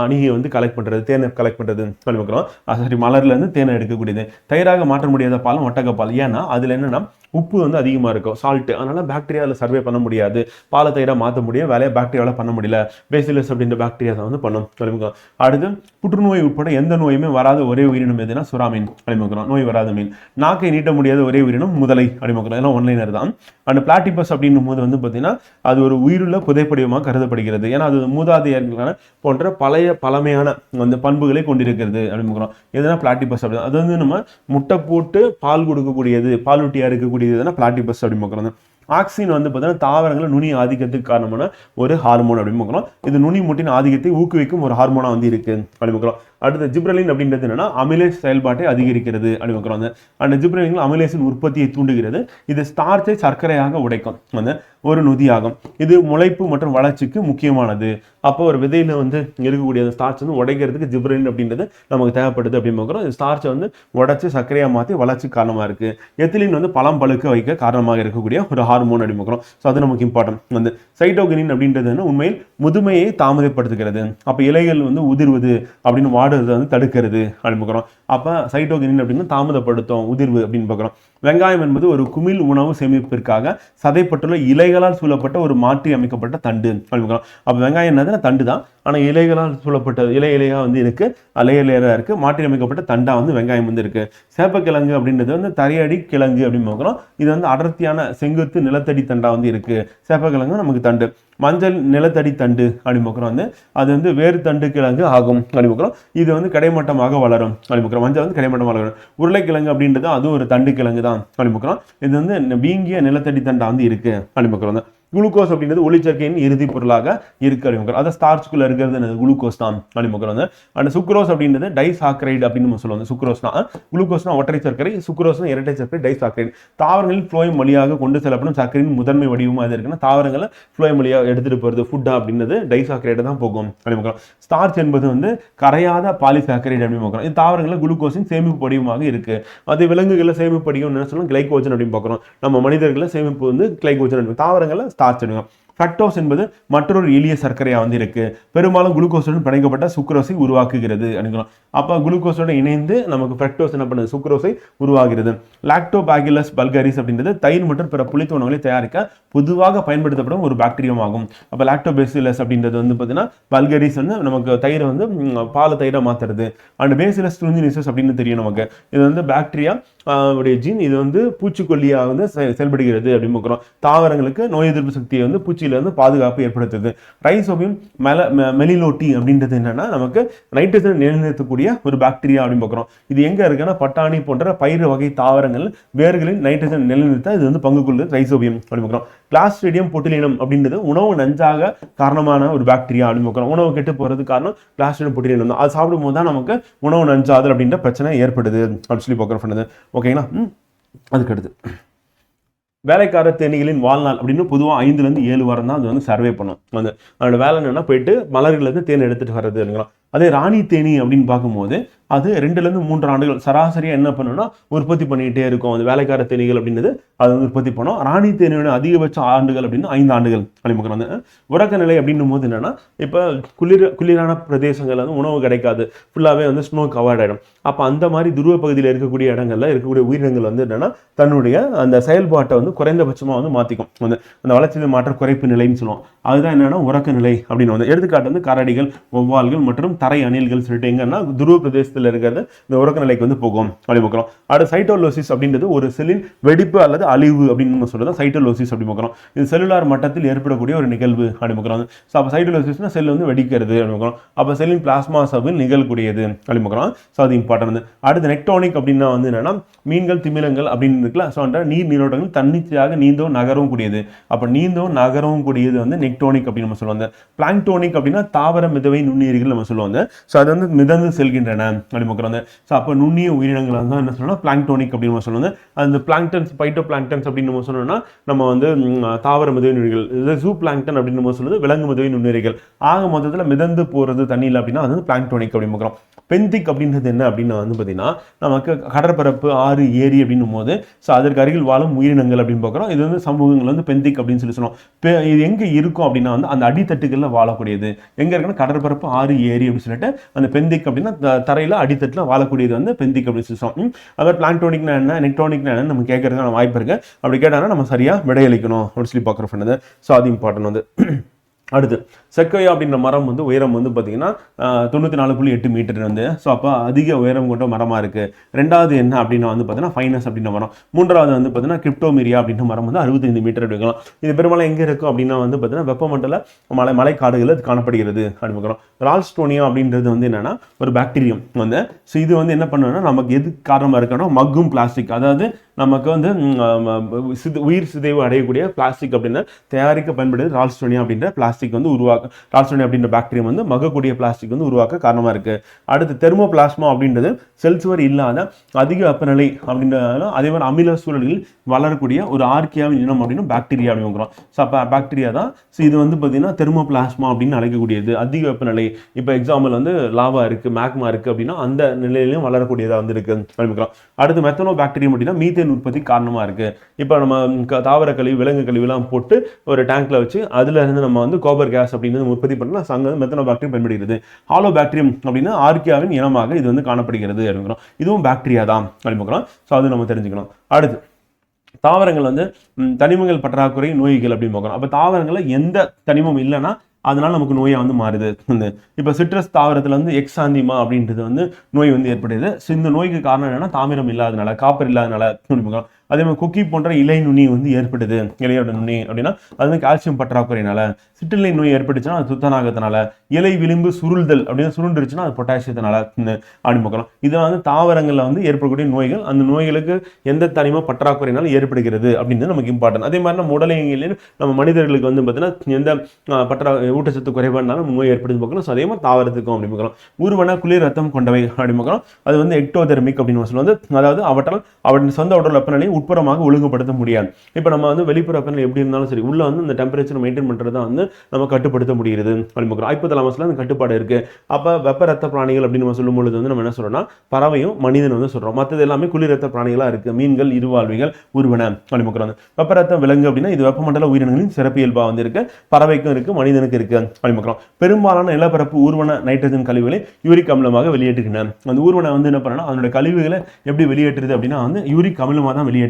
அணியை வந்து கலெக்ட் பண்ணுறது, தேனை கலெக்ட் பண்ணுறது அப்படிமுக்கிறோம். சரி, மலர்லேருந்து தேனை எடுக்கக்கூடியது. தயிராக மாற்ற முடியாத பால் ஒட்டகப்பால். ஏன்னா அதில் என்னென்னா உப்பு வந்து அதிகமாக இருக்கும், சால்ட்டு. அதனால பாக்டீரியா அதில் சர்வே பண்ண முடியாது. பாலை தயிராக மாற்ற முடியும், வேலையை பாக்டீரியாவில் பண்ண முடியல. பேசிலஸ் அப்படின்ற பாக்டீரியா தான் வந்து பண்ணும் அப்படிமுக்கிறோம். அடுத்து புற்றுநோய் உட்பட எந்த நோயுமே வராத ஒரே உயிரினம் எதுனா சுறா மீன் அப்படிமுக்கிறோம். நோய் வராத மீன். நாக்கை நீட்ட முடியாத ஒரே உயிரினம் முதலை அப்படிமுக்கிறோம். இதெல்லாம் ஒன்லைனர் தான். அண்ட் பிளாட்டிபஸ் அப்படின்னும் போது வந்து பார்த்தீங்கன்னா அது ஒரு உயிருள்ள புதைப்படிவமாக கருதப்படுகிறது. ஏன்னா அது மூதாதையர்களான போன்ற பழமையான அந்த பண்புகளை கொண்டிருக்கிறது அப்படிமுக்கிறோம். எதுனா பிளாட்டிபஸ் அப்படி. அது வந்து நம்ம முட்டை போட்டு பால் கொடுக்கக்கூடியது, பாலூட்டியாக இருக்கக்கூடியது பிளாட்டிபஸ் அப்படின்னு. ஆக்சின் வந்து பார்த்தீங்கன்னா தாவரங்கள் நுனி ஆதிக்கத்துக்கு காரணமான ஒரு ஹார்மோன் அப்படின்னு. இது நுனி முட்டின் ஆதிக்கத்தை ஊக்குவிக்கும் ஒரு ஹார்மோனா வந்து இருக்கு அப்படின்னு. அடுத்து ஜிப்ரலின் அப்படின்றது என்னன்னா அமிலேஸ் செயல்பாட்டை அதிகரிக்கிறது அப்படின்னு. அந்த ஜிப்ரலின் அமிலேஸின் உற்பத்தியை தூண்டுகிறது. இது ஸ்டார்ச்சை சர்க்கரையாக உடைக்கும் வந்து ஒரு நொதியாகும். இது முளைப்பு மற்றும் வளர்ச்சிக்கு முக்கியமானது. அப்போ ஒரு விதையில வந்து இருக்கக்கூடிய அந்த ஸ்டார்ச் வந்து உடைக்கிறதுக்கு ஜிப்ரலின் அப்படின்றது நமக்கு தேவைப்படுது அப்படின்னு. இந்த ஸ்டார்ச்சை வந்து உடைச்சு சர்க்கரையாக மாற்றி வளர்ச்சி காரணமாக இருக்கு. எத்திலின் வந்து பழம் பழுக்க வைக்க காரணமாக இருக்கக்கூடிய ஒரு ஹார்மோன் அப்படிங்கிறோம். ஸோ அது நமக்கு இம்பார்ட்டன்ட். வந்து சைட்டோகினின் அப்படின்றது உண்மையில் முதுமையை தாமதப்படுத்துகிறது. அப்போ இலைகள் வந்து உதிர்வது அப்படின்னு வாடுறதை வந்து தடுக்கிறது அப்படின்னு பார்க்குறோம். அப்போ சைட்டோகினின் அப்படின்னு தாமதப்படுத்தும் உதிர்வு அப்படின்னு பார்க்குறோம். வெங்காயம் என்பது ஒரு குமிழ் உணவு சேமிப்பிற்காக சதைப்பட்டுள்ள இலைகளால் சூழப்பட்ட ஒரு மாற்றி அமைக்கப்பட்ட தண்டு அப்படிங்கிறோம். அப்போ வெங்காயம் என்னதுன்னா தண்டு தான், ஆனால் இலைகளால் சூழப்பட்ட இலையா வந்து இருக்கு, லேயராக இருக்கு, மாற்றி அமைக்கப்பட்ட தண்டா வந்து வெங்காயம் வந்து இருக்கு. சேப்பக்கிழங்கு அப்படின்றது வந்து தரையடி கிழங்கு அப்படின்னு பார்க்குறோம். இது வந்து அடர்த்தியான செங்குத்து நிலத்தடி தண்டா வந்து இருக்கு. சேப்பக்கிழங்கு நமக்கு தண்டு. மஞ்சள் நிலத்தடி தண்டு அப்படின்னு பார்க்குறோம், வந்து அது வந்து வேறு தண்டு கிழங்கு ஆகும் அப்படின்னு பார்க்குறோம். இது வந்து கிடைமட்டமாக வளரும் அப்படின்னு பார்க்குறோம். மஞ்சள் வந்து கிடைமட்டமாக வளரும். உருளைக்கிழங்கு அப்படின்றது அதுவும் ஒரு தண்டு கிழங்கு தான் அப்படின்னு பார்க்குறோம். இது வந்து வீங்கிய நிலத்தடி தண்டா வந்து இருக்கு அப்படின்னு பார்க்குறோம். குளுக்கோஸ் அப்படின்றது ஒளிச்சேர்க்கையின் இறுதி பொருளாக இருக்கு அப்படின்னு அதை ஸ்டார்ச்குள்ள இருக்கிறது குளுக்கோஸ் தான் அப்படின்னு அந்த சுக்ரோஸ் அப்படின்றது டைசாக்கரைடு அப்படின்னு நம்ம சொல்லுவாங்க. சுக்ரோஸ்னா குளுக்கோஸ்னா ஒற்றை சர்க்கரை, சுக்ரோஸ்னா இரட்டை சர்க்கரை, டைசாக்கரைடு. தாவரங்களில் ஃப்ளோயம் வழியாக கொண்டு செல்லப்படும் சர்க்கரையின் முதன்மை வடிவமாக இது இருக்குன்னா தாவரங்களை ஃப்ளோயம் வழியாக எடுத்துட்டு போகிறது ஃபுட்டா அப்படின்றது டைசாக்கரைடு தான் போகும் அப்படின்னு. ஸ்டார்ச் என்பது வந்து கரையாத பாலிசாக்கரைடு அப்படின்னு பார்க்குறோம். இது தாவரங்களில் குளுக்கோஸின் சேமிப்பு வடிவமாக இருக்கு. அது விலங்குகளில் சேமிப்பு வடிவம் என்ன சொல்லணும், கிளைகோஜன் அப்படின்னு பார்க்குறோம். நம்ம மனிதர்களில் சேமிப்பு வந்து கிளைகோஜன், தாவரங்களில் ஸ்டார்ச் எடுங்க. ஃப்ரக்டோஸ் என்பது மற்றொரு எளிய சர்க்கரையா வந்து இருக்கு. பெரும்பாலும் குளுக்கோஸுடன் பிணைக்கப்பட்ட சுக்ரோஸை உருவாக்குகிறது அப்படிங்கிறோம். அப்போ குளுக்கோஸோட இணைந்து நமக்கு ஃப்ரக்டோஸ் என்ன பண்ணுது, சுக்ரோஸை உருவாகிறது. லாக்டோபாகிலஸ் பல்கரிஸ் அப்படின்றது தயிர் மற்றும் பிற புளித்த உணவுகளை தயாரிக்க பொதுவாக பயன்படுத்தப்படும் ஒரு பாக்டீரியம் ஆகும். அப்போ லாக்டோபேசிலஸ் அப்படின்றது வந்து பார்த்தீங்கன்னா பல்கரிஸ் வந்து நமக்கு தயிரை வந்து பால் தயிரை மாற்றுறது. அண்ட் பேசிலஸ் துரிஞ்சினிசஸ் அப்படின்னு தெரியும் நமக்கு. இது வந்து பாக்டீரியா உடைய ஜீன், இது வந்து பூச்சிக்கொல்லியாக வந்து செயல்படுகிறது அப்படின்னு பார்க்குறோம். தாவரங்களுக்கு நோய் எதிர்ப்பு சக்தியை வந்து பூச்சியிலிருந்து பாதுகாப்பு ஏற்படுத்துது. ரைசோபியம் மெலிலோட்டி அப்படின்றது என்னன்னா நமக்கு நைட்ரஜன் நிலைநிறுத்தக்கூடிய ஒரு பாக்டீரியா அப்படின்னு பார்க்குறோம். இது எங்க இருக்குன்னா பட்டாணி போன்ற பயிர் வகை தாவரங்கள் வேர்களில் நைட்ரஜன் நிலைநிறுத்த இது வந்து பங்கு கொள்ளுது ரைசோபியம் அப்படின்னு பார்க்குறோம். கிளாஸ்ட்ரிடியம் பொட்டுலினம் அப்படின்றது உணவு நஞ்சாக காரணமான ஒரு பாக்டீரியா அப்படின்னு பார்க்குறோம். உணவு கெட்டு போறது காரணம் கிளாஸ்ட்ரிடியம் பொட்டுலினம் தான். அது சாப்பிடும் போது தான் நமக்கு உணவு நஞ்சாதல் அப்படின்ற பிரச்சனை ஏற்படுது அப்படின்னு சொல்லி பார்க்குறோம். ஓகேங்களா. அதுக்கடுத்து வேலைக்கார தேனீகளின் வாழ்நாள் அப்படின்னு பொதுவாக 5லேருந்து 7 வாரம் தான் அது வந்து சர்வே பண்ணும். அதோட வேலை என்னன்னா போயிட்டு மலர்கள்லேருந்து தேன் எடுத்துட்டு வர்றது. அதே ராணி தேனி அப்படின்னு பார்க்கும்போது அது 2லேருந்து 3 ஆண்டுகள் சராசரியாக என்ன பண்ணுன்னா உற்பத்தி பண்ணிக்கிட்டே இருக்கும். அது வேலைக்கார தேனீகள் அப்படின்றது அது வந்து உற்பத்தி பண்ணும். ராணி தேனியோட அதிகபட்ச ஆண்டுகள் அப்படின்னு 5 ஆண்டுகள் அப்படின்னு. உறக்க நிலை அப்படின்னும் போது என்னன்னா இப்போ குளிரான பிரதேசங்கள் வந்து உணவு கிடைக்காது, ஃபுல்லாகவே வந்து ஸ்னோ கவர்ட் ஆகிடும். அப்போ அந்த மாதிரி துருவ பகுதியில் இருக்கக்கூடிய இடங்கள்ல இருக்கக்கூடிய உயிரினங்கள் வந்து என்னன்னா தன்னுடைய அந்த செயல்பாட்டை வந்து குறைந்தபட்சமாக வந்து மாற்றிக்கும். அந்த வளர்ச்சி மாற்ற குறைப்பு நிலைன்னு சொல்லுவோம். அதுதான் என்னன்னா உறக்க நிலை அப்படின்னு வந்து எடுத்துக்காட்டு வந்து கரடிகள், வௌவால்கள் மற்றும் தரை அணில்கள் சொல்லிட்டு எங்கன்னா துருவ பிரதேசத்தில் இருக்கிறது இந்த உறக்க நிலைக்கு வந்து போகும் அப்படி பார்க்குறோம். அடுத்து சைட்டோலோசிஸ் அப்படின்றது ஒரு செல்லின் வெடிப்பு அல்லது அழிவு அப்படின்னு சொல்றது சைட்டோலோசிஸ் அப்படி பார்க்குறோம். இது செல்லுலார் மட்டத்தில் ஏற்படக்கூடிய ஒரு நிகழ்வு அப்படி பார்க்குறோம். ஸோ அப்போ சைட்டோலோசிஸ்னா செல் வந்து வெடிக்கிறது அப்படி பார்க்குறோம். அப்போ செல்லின் பிளாஸ்மா சவ்வில் நிகழக்கூடியது அப்படி பார்க்குறோம். ஸோ அது இம்பார்ட்டன்ட். அடுத்து நெக்டோனிக் அப்படின்னா வந்து என்னன்னா மீன்கள் திமிலங்கள் அப்படின்னு இருக்குல்ல. ஸோ அந்த நீரோட்டங்கள் தன்னிச்சையாக நீந்தவும் நகரவும் கூடியது. அப்போ நீந்தவும் நகரவும் கூடியது வந்து நெக்டோனிக் அப்படின்னு நம்ம சொல்லுவாங்க. பிளாங்டோனிக் அப்படின்னா தாவர மிதவை நுண்ணுயிர்கள் நம்ம சொல்லுவாங்க. ஸோ அது வந்து மிதந்து செல்கின்றன அப்படி பார்க்குறாங்க. ஸோ அப்போ நுண்ணிய உயிரினங்கள் வந்து என்ன சொல்லணும்னா பிளாங்டோனிக் அப்படின்னு நம்ம சொல்லுவாங்க. அந்த பிளாங்டன்ஸ் பைட்டோ பிளாங்டன்ஸ் அப்படின்னு நம்ம சொன்னோம்னா நம்ம வந்து தாவர மிதவை நுண்ணுயிர்கள், ஜூ பிளாங்டன் அப்படின்னு நம்ம சொல்லுவது விலங்கு மிதவை நுண்ணுயிர்கள். ஆக மொத்தத்தில் மிதந்து போகிறது தண்ணியில் அப்படின்னா அது வந்து பிளாங்டோனிக் அப்படின்னு பார்க்குறோம். பெந்திக் அப்படின்றது என்ன அப்படின்னா வந்து பார்த்தீங்கன்னா நமக்கு கடற்பரப்பு, ஆறு, ஏரி அப்படின்னும் போது ஸோ அதற்கு அருகில் வாழும் உயிரினங்கள் அப்படின்னு பார்க்குறோம். இது வந்து சமூகங்கள் வந்து பெந்திக் அப்படின்னு சொல்லி சொல்லுவோம். இது எங்கே இருக்கும் அப்படின்னா வந்து அந்த அடித்தட்டுகளில் வாழக்கூடியது. எங்கே இருக்குன்னா கடற்பரப்பு, ஆறு, ஏரி அப்படின்னு சொல்லிட்டு அந்த பெந்திக் அப்படின்னா தரையில் அடித்தட்டில் வாழக்கூடியது வந்து பெந்திக் அப்படின்னு சொல்லி சொல்லுவோம். அதாவது பிளாங்டோனிக்னா என்ன, நெக்டோனிக்னா என்ன நம்ம கேட்கறதுக்கான வாய்ப்பு இருக்கு. அப்படி கேட்டாங்கன்னா நம்ம சரியாக விடையளிக்கணும் அப்படின்னு சொல்லி பார்க்குறோம். ஸோ அது இம்பார்ட்டன்ட் வந்து. அடுத்து செக்கோயா அப்படின்ற மரம் வந்து உயரம் வந்து பார்த்தீங்கன்னா 94.8 மீட்டர் வந்து. ஸோ அப்போ அதிக உயரம் கொண்ட மரமாக இருக்குது. ரெண்டாவது என்ன அப்படின்னா வந்து பார்த்தீங்கன்னா ஃபைனஸ் அப்படின்ற மரம். மூன்றாவது வந்து பார்த்தீங்கன்னா கிரிப்டோமீரியா அப்படின்ற மரம் வந்து 65 மீட்டர் எடுக்கலாம். இது பெரும்பாலும் எங்கே இருக்கும் அப்படின்னா வந்து பார்த்தீங்கன்னா வெப்பமண்டல மலைக்காடுகள் அது காணப்படுகிறது அப்படின்னு. ரால்ஸ்டோனியா அப்படின்றது வந்து என்னன்னா ஒரு பாக்டீரியம் வந்து. ஸோ இது வந்து என்ன பண்ணுன்னா நமக்கு எது காரணமாக இருக்கணும், மக்கும் பிளாஸ்டிக், அதாவது நமக்கு வந்து உயிர் சிதைவு அடையக்கூடிய பிளாஸ்டிக் அப்படின்னு தயாரிக்க பயன்படுது ரால்ஸ்டோனியா அப்படின்ற பிளாஸ்டிக் வந்து ரால்ஸ்டோனியா அப்படின்ற பாக்டீரியம் வந்து மகக்கூடிய பிளாஸ்டிக் வந்து உருவாக்க காரணமாக இருக்கு. அடுத்து தெர்மோபிளாஸ்மா அப்படின்றது செல்சுவர் இல்லாத அதிக வெப்பநிலை அப்படின்றதால அதே மாதிரி அமில சூழல்களில் வளரக்கூடிய ஒரு ஆர்கியாவின் இனம் அப்படின்னு பாக்டீரியா அப்படிங்கிறோம். ஸோ அப்போ பாக்டீரியா தான். ஸோ இது வந்து பார்த்தீங்கன்னா தெர்மோபிளாஸ்மா அப்படின்னு அழைக்கக்கூடியது. அதிக வெப்பநிலை, இப்போ எக்ஸாம்பிள் வந்து லாவா இருக்கு, மேக்மா இருக்கு அப்படின்னா அந்த நிலையிலையும் வளரக்கூடியதாக வந்து இருக்கு அப்படிங்கிறோம். அடுத்து மெத்தனோ பாக்டீரியம் அப்படின்னா மீத்தேன் உற்பத்தி காரணமாக இருக்கு. இப்போ நம்ம தாவர கழிவு, விலங்கு கழிவுலாம் போட்டு ஒரு டேங்க்ல வச்சு அதுல இருந்து நம்ம வந்து கோபர் கேஸ் அப்படின்னு உற்பத்தி பண்ணலாம். அங்கே மெத்தனோ பாக்டீரியம் பயன்படுகிறது. ஹாலோ பாக்டீரியம் அப்படின்னா ஆர்கியாவின் இனமாக இது வந்து காணப்படுகிறது அப்படிங்கிறோம். இதுவும் பாக்டீரியா தான் அப்படிங்கிறோம். ஸோ அது நம்ம தெரிஞ்சுக்கணும். அடுத்து தாவரங்கள் வந்து தனிமங்கள் பற்றாக்குறை நோய்கள் அப்படின்னு பார்க்கணும். அப்போ தாவரங்களில் எந்த தனிமம் இல்லைன்னா அதனால நமக்கு நோயா வந்து மாறுது. இப்போ சிட்ரஸ் தாவரத்தில் வந்து எக்ஸாந்திமா அப்படின்றது வந்து நோய் வந்து ஏற்படுது. ஸோ இந்த நோய்க்கு காரணம் என்னன்னா தாமிரம் இல்லாதனால, காப்பர் இல்லாதனால. அதே மாதிரி கொக்கி போன்ற இலை நுனி வந்து ஏற்படுது. இலையோட நுனி அப்படின்னா அது வந்து கால்சியம் பற்றாக்குறையினால. சிற்றிலை நோய் ஏற்பட்டுச்சுன்னா அது துத்தநாகத்தினால. இலை விளிம்பு சுருள்தல் அப்படின்னு சுருண்டுருச்சுன்னா அது பொட்டாசியத்தினால அப்படின்னு பார்க்கலாம். இதெல்லாம் வந்து தாவரங்களில் வந்து ஏற்படக்கூடிய நோய்கள். அந்த நோய்களுக்கு எந்த தனிம பற்றாக்குறையினால ஏற்படுகிறது அப்படின்றது நமக்கு இம்பார்ட்டன்ட். அதே மாதிரி நம்ம உடலையிலும் நம்ம மனிதர்களுக்கு வந்து பார்த்தீங்கன்னா எந்த ஊட்டச்சத்து குறைபாடுனாலும் நோய் ஏற்படுது பார்க்கலாம். ஸோ அதே மாதிரி தாவரத்துக்கும் அப்படி பார்க்கலாம். ஊர்வன குளிர் ரத்தம் கொண்டவை அப்படி பார்க்கலாம். அது வந்து எக்டோதெர்மிக் அப்படின்னு சொல்லுவாங்க. அதாவது அவற்றின் சொந்த உடல் வெப்பநிலையை உட்புறமாக ஒழுங்குபடுத்த முடியாது. இப்போ நம்ம வந்து வெளிப்புற வெப்பநிலை எப்படி இருந்தாலும் சரி, உள்ள வந்து இந்த டெம்பரேச்சர் மெயின்டைன் பண்ணுறது தான் வந்து நம்ம கட்டுப்படுத்த முடியுது அப்படின்னு ஹைப்போதலாமஸ்ல அந்த கட்டுப்பாடு இருக்கு. அப்போ வெப்ப ரத்த பிராணிகள் அப்படின்னு நம்ம சொல்லும் பொழுது வந்து நம்ம என்ன சொல்றோம்னா பறவையும் மனிதன் வந்து சொல்றோம். மற்றது எல்லாமே குளிர் ரத்த பிராணிகளா இருக்கு. மீன்கள், இருவாழ்விகள், ஊர்வன அப்படின்னு வெப்ப ரத்த விலங்கு அப்படின்னா இது வெப்பமண்டல உயிரினங்களின் சிறப்பியல்பா வந்து இருக்கு. பறவைக்கும் இருக்கு, மனிதனுக்கு இருக்கு அப்படின்னு பெரும்பாலான நிலப்பரப்பு ஊர்வன நைட்ரஜன் கழிவுகளை யூரிக் அமிலமாக வெளியேற்றுகின்றன. அந்த ஊர்வன வந்து என்ன பண்ணா அதனுடைய கழிவுகளை எப்படி வெளியேற்றுது அப்படின்னா வந்து யூரிக் அமிலமாக தான் வெளியேற்றுது.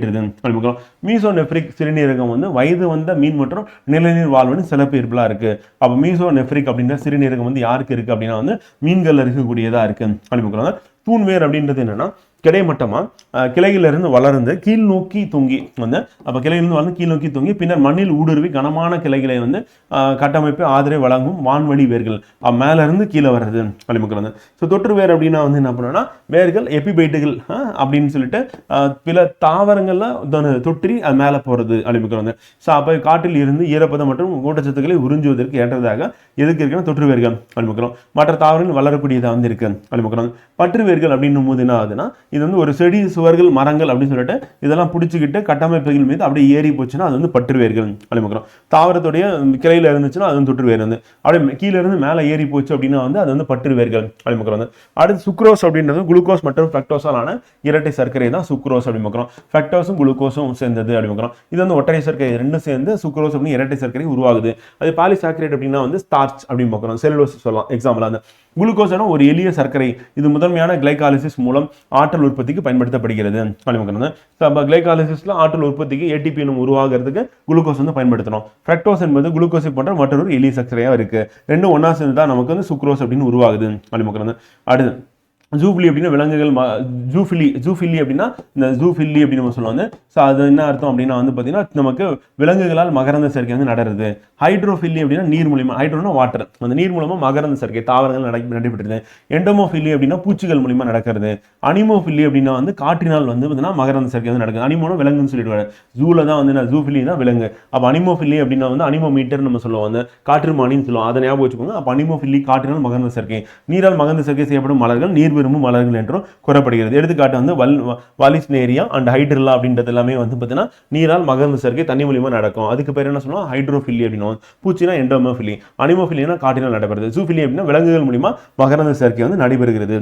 மீசோநெஃப்ரிக் சிறுநீரகம் வந்து வயது வந்த மீன் மற்றும் நிலநீர் வாழ்வின் சிறப்பியல்பா இருக்கு. அப்ப மீசோநெஃப்ரிக் அப்படின்ற சிறுநீரகம் வந்து யாருக்கு இருக்கு அப்படின்னா வந்து மீன்கள் இருக்கக்கூடியதா இருக்கு அப்படின்னு. தூண்வேர் அப்படின்றது என்னன்னா கிடைமட்டமா கிளையிலிருந்து வளர்ந்து கீழ் நோக்கி தொங்கி வந்து அப்போ கிளையிலிருந்து வளர்ந்து கீழ் நோக்கி தொங்கி பின்னர் மண்ணில் ஊடுருவி கனமான கிளைகளை வந்து கட்டமைப்பு ஆதரவு வழங்கும் வான்வழி வேர்கள் மேல இருந்து கீழே வர்றது அப்படின்னு. ஸோ தொற்று வேர் அப்படின்னா வந்து என்ன பண்ணோம்னா வேர்கள் எபிபைட்டுகள் அப்படின்னு சொல்லிட்டு பிற தாவரங்கள்ல தொற்றி அது மேலே போறது அப்படின்னு. ஸோ அப்போ காட்டில் இருந்து ஈரப்பதம் மற்றும் ஊட்டச்சத்துக்களை உறிஞ்சுவதற்கு ஏற்றதாக எதுக்கு இருக்குன்னா தொற்று வேர்கள் அப்படின்னு. மற்ற தாவரங்கள் வளரக்கூடியதாக வந்து இருக்கு அப்படின்னு. பற்று வேர்கள் அப்படின்னும் போது என்ன ஆகுதுன்னா இது வந்து ஒரு செடி, சுவர்கள், மரங்கள் அப்படின்னு சொல்லிட்டு இதெல்லாம் பிடிச்சிக்கிட்டு கட்டமைப்புகள் மீது அப்படியே ஏறி போச்சுன்னா அது வந்து பற்று வேர்கள் அப்படின்னு. தாவரத்துடைய கிளையில இருந்துச்சுன்னா அது வந்து தொற்று வேர் வந்து அப்படியே கீழே இருந்து மேலே ஏறி போச்சு அப்படின்னா வந்து அது வந்து பற்று வேர்கள் அப்படின்னு. அடுத்து சுக்ரோஸ் அப்படின்றது குளுக்கோஸ் மற்றும் ஃப்ரக்டோஸாலான இரட்டை சர்க்கரை தான் சுக்ரோஸ் அப்படின்னு. ஃப்ரக்டோஸும் குளுக்கோஸும் சேர்ந்தது அப்படின்னு. இது வந்து ஒற்றை சர்க்கரை ரெண்டும் சேர்ந்து சுக்ரோஸ் அப்படின்னு இரட்டை சர்க்கரை உருவாகுது. அது பாலிசாக்கரைட் அப்படின்னா வந்து ஸ்டார்ச் அப்படின்னு பார்க்குறோம். செல்லுலோஸ் சொல்லலாம் எக்ஸாம்பிள். அந்த குளுக்கோஸ் ஒரு எளிய சர்க்கரை. இது முதன்மையான கிளைகாலிசிஸ் மூலம் ஆற்றல் உற்பத்திக்கு பயன்படுத்தப்படுகிறது அப்படின்னு. கிளைகாலிசிஸ்ல ஆற்றல் உற்பத்திக்கு ஏடிபி உருவாகிறதுக்கு குளுக்கோஸ் வந்து பயன்படுத்தணும். ஃப்ரக்டோஸ் என்பது குளுக்கோஸை போன்ற மற்றொரு எளிய சர்க்கரையா இருக்கு. ரெண்டும் ஒன்னா சேர்ந்து தான் நமக்கு வந்து சுக்ரோஸ் அப்படின்னு உருவாகுது அப்படின்னு. அடுத்து ஜூஃபிலி அப்படின்னா விலங்குகள் ஜூஃபிலி அப்படின்னா இந்த ஜூஃபில்லி அப்படின்னு நம்ம சொல்லுவாங்க. ஸோ அது என்ன அர்த்தம் அப்படின்னா வந்து பார்த்தீங்கன்னா நமக்கு விலங்குகளால் மகரந்த சேர்க்கை வந்து நடருது. ஹைட்ரோஃபில்லி அப்படின்னா நீர் மூலியமா, ஹைட்ரோனா வாட்டர், அந்த நீர் மூலமா மகரந்த சேர்க்கை தாவரங்கள் நடைபெற்றது. எண்டோமோஃபில்லி அப்படின்னா பூச்சிகள் மூலியமா நடக்கிறது. அனிமோஃபில்லி அப்படின்னா வந்து காற்றினால் வந்து பார்த்தீங்கன்னா மகரந்த சேர்க்கை வந்து நடக்குது. அனிமோனா விலங்குன்னு சொல்லிடுவாங்க. ஜூல தான் வந்து ஜூஃபில்லி தான் விலங்கு. அப்போ அனிமோஃபில்லி அப்படின்னா வந்து அனிமோமீட்டர் நம்ம சொல்லுவோம், வந்து காற்று மானின்னு சொல்லுவோம். அதை ஞாபகம் வச்சுக்கோங்க. அப்போ அனிமோஃபில்லி காற்றினால் மகரந்த சேர்க்கை, நீரால் மகரந்த சேர்க்கை செய்யப்படும் மலர்கள் நீர் விரும்பும் மலர்கள் என்றும் கூறப்படுகிறது. எடுத்துக்காட்டு வந்து வாலிஸ்னேரியா அண்ட் ஹைட்ரில்லா அப்படின்றது எல்லாமே வந்து பார்த்தீங்கன்னா நீரால் மகரந்த சேர்க்கை தண்ணி மூலியமா நடக்கும். அதுக்கு பேர் என்ன சொல்லுவோம்? ஹைட்ரோஃபில்லி அப்படின்னு. பூச்சினா எண்டோமோஃபில்லி, அனிமோஃபில்லினா காற்றினால் நடைபெறுது. ஜூஃபில்லி அப்படின்னா விலங்குகள் மூலியமா மகரந்த சேர்க்கை வந்து நடைபெறுகிறது.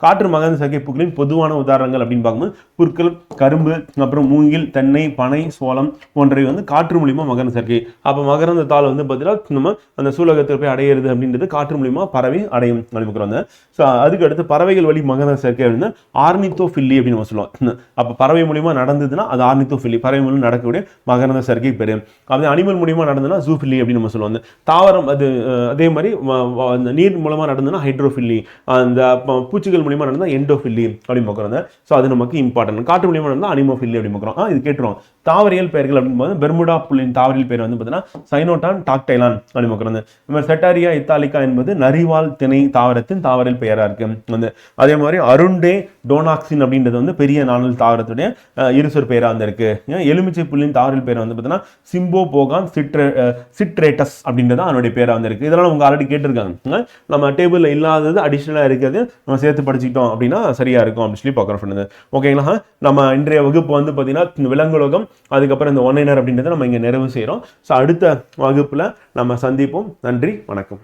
காற்று மகரந்த சேர்க்கை பூக்களின் பொதுவான உதாரணங்கள் அப்படின்னு பார்க்கும்போது புற்கள், கரும்பு, அப்புறம் மூங்கில், தென்னை, பனை, சோளம் போன்றவை வந்து காற்று மூலியமா மகரந்த சேர்க்கை. அப்போ மகரந்த தாள் வந்து பார்த்தீங்கன்னா நம்ம அந்த சூலகத்தில் போய் அடையிறது அப்படின்றது காற்று மூலியமா பறவை அடையும் அப்படின்னு. ஸோ அதுக்கு அடுத்து பறவைகள் வழி மகரந்த சேர்க்கை அப்படின்னா ஆர்னித்தோஃபில்லி அப்படின்னு நம்ம சொல்லுவோம். அப்போ பறவை மூலியமா நடந்ததுன்னா அது ஆர்னித்தோஃபில்லி, பறவை மூலம் நடக்கக்கூடிய மகரந்த சேர்க்கை பெரு. அப்படி அனிமல் மூலியமா நடந்ததுன்னா ஜூஃபில்லி அப்படின்னு நம்ம சொல்லுவோம். தாவரம் அது அதே மாதிரி அந்த நீர் மூலமா நடந்ததுன்னா ஹைட்ரோஃபில்லி, அந்த பூச்சிகள் மூலியமா நடந்தா எண்டோஃபில்லி அப்படின்னு பார்க்குறோம். ஸோ அது நமக்கு இம்பார்ட்டன்ட். காற்று மூலியமா நடந்தா அனிமோஃபில்லி அப்படின்னு பார்க்குறோம். இது கேட்டுருவோம். தாவரியல் பெயர்கள் அப்படின்னு பெர்முடா புல்லின் தாவரியல் பெயர் வந்து பார்த்தீங்கன்னா சைனோடான் டாக்டைலான் அப்படின்னு பார்க்குறோம். செட்டாரியா இத்தாலிகா என்பது நரிவால் திணை தாவரத்தின் தாவரியல் பெயரா இருக்கு. வந்து அதே மாதிரி அருண்டே டோனாக்சின் அப்படின்றது வந்து பெரிய நாணல் தாவரத்துடைய இருசொற் பெயரா வந்து இருக்கு. எலுமிச்சை புல்லின் தாவரியல் பெயர் வந்து பார்த்தீங்கன்னா சிம்போ போகான் சிட்ரேட்டஸ் அப்படின்றது அதனுடைய பேரா வந்து இருக்கு. இதெல்லாம் உங்க ஆல்ரெடி கேட்டிருக்காங்க. நம்ம டேபிள்ல இல்லாதது அடிஷனலா இருக்கிறது நம்ம சேர்த்து படிச்சுக்கிட்டோம் அப்படின்னா சரியா இருக்கும் அப்படின்னு சொல்லி பார்க்குறோம். ஓகேங்களா? நம்ம இன்றைய வகுப்பு வந்து பார்த்தீங்கன்னா விலங்குலோகம், அதுக்கப்புறம் இந்த ஒன்லைனர் அப்படின்றத நம்ம இங்கே நிறைவு செய்கிறோம். ஸோ அடுத்த வகுப்புல நம்ம சந்திப்போம். நன்றி, வணக்கம்.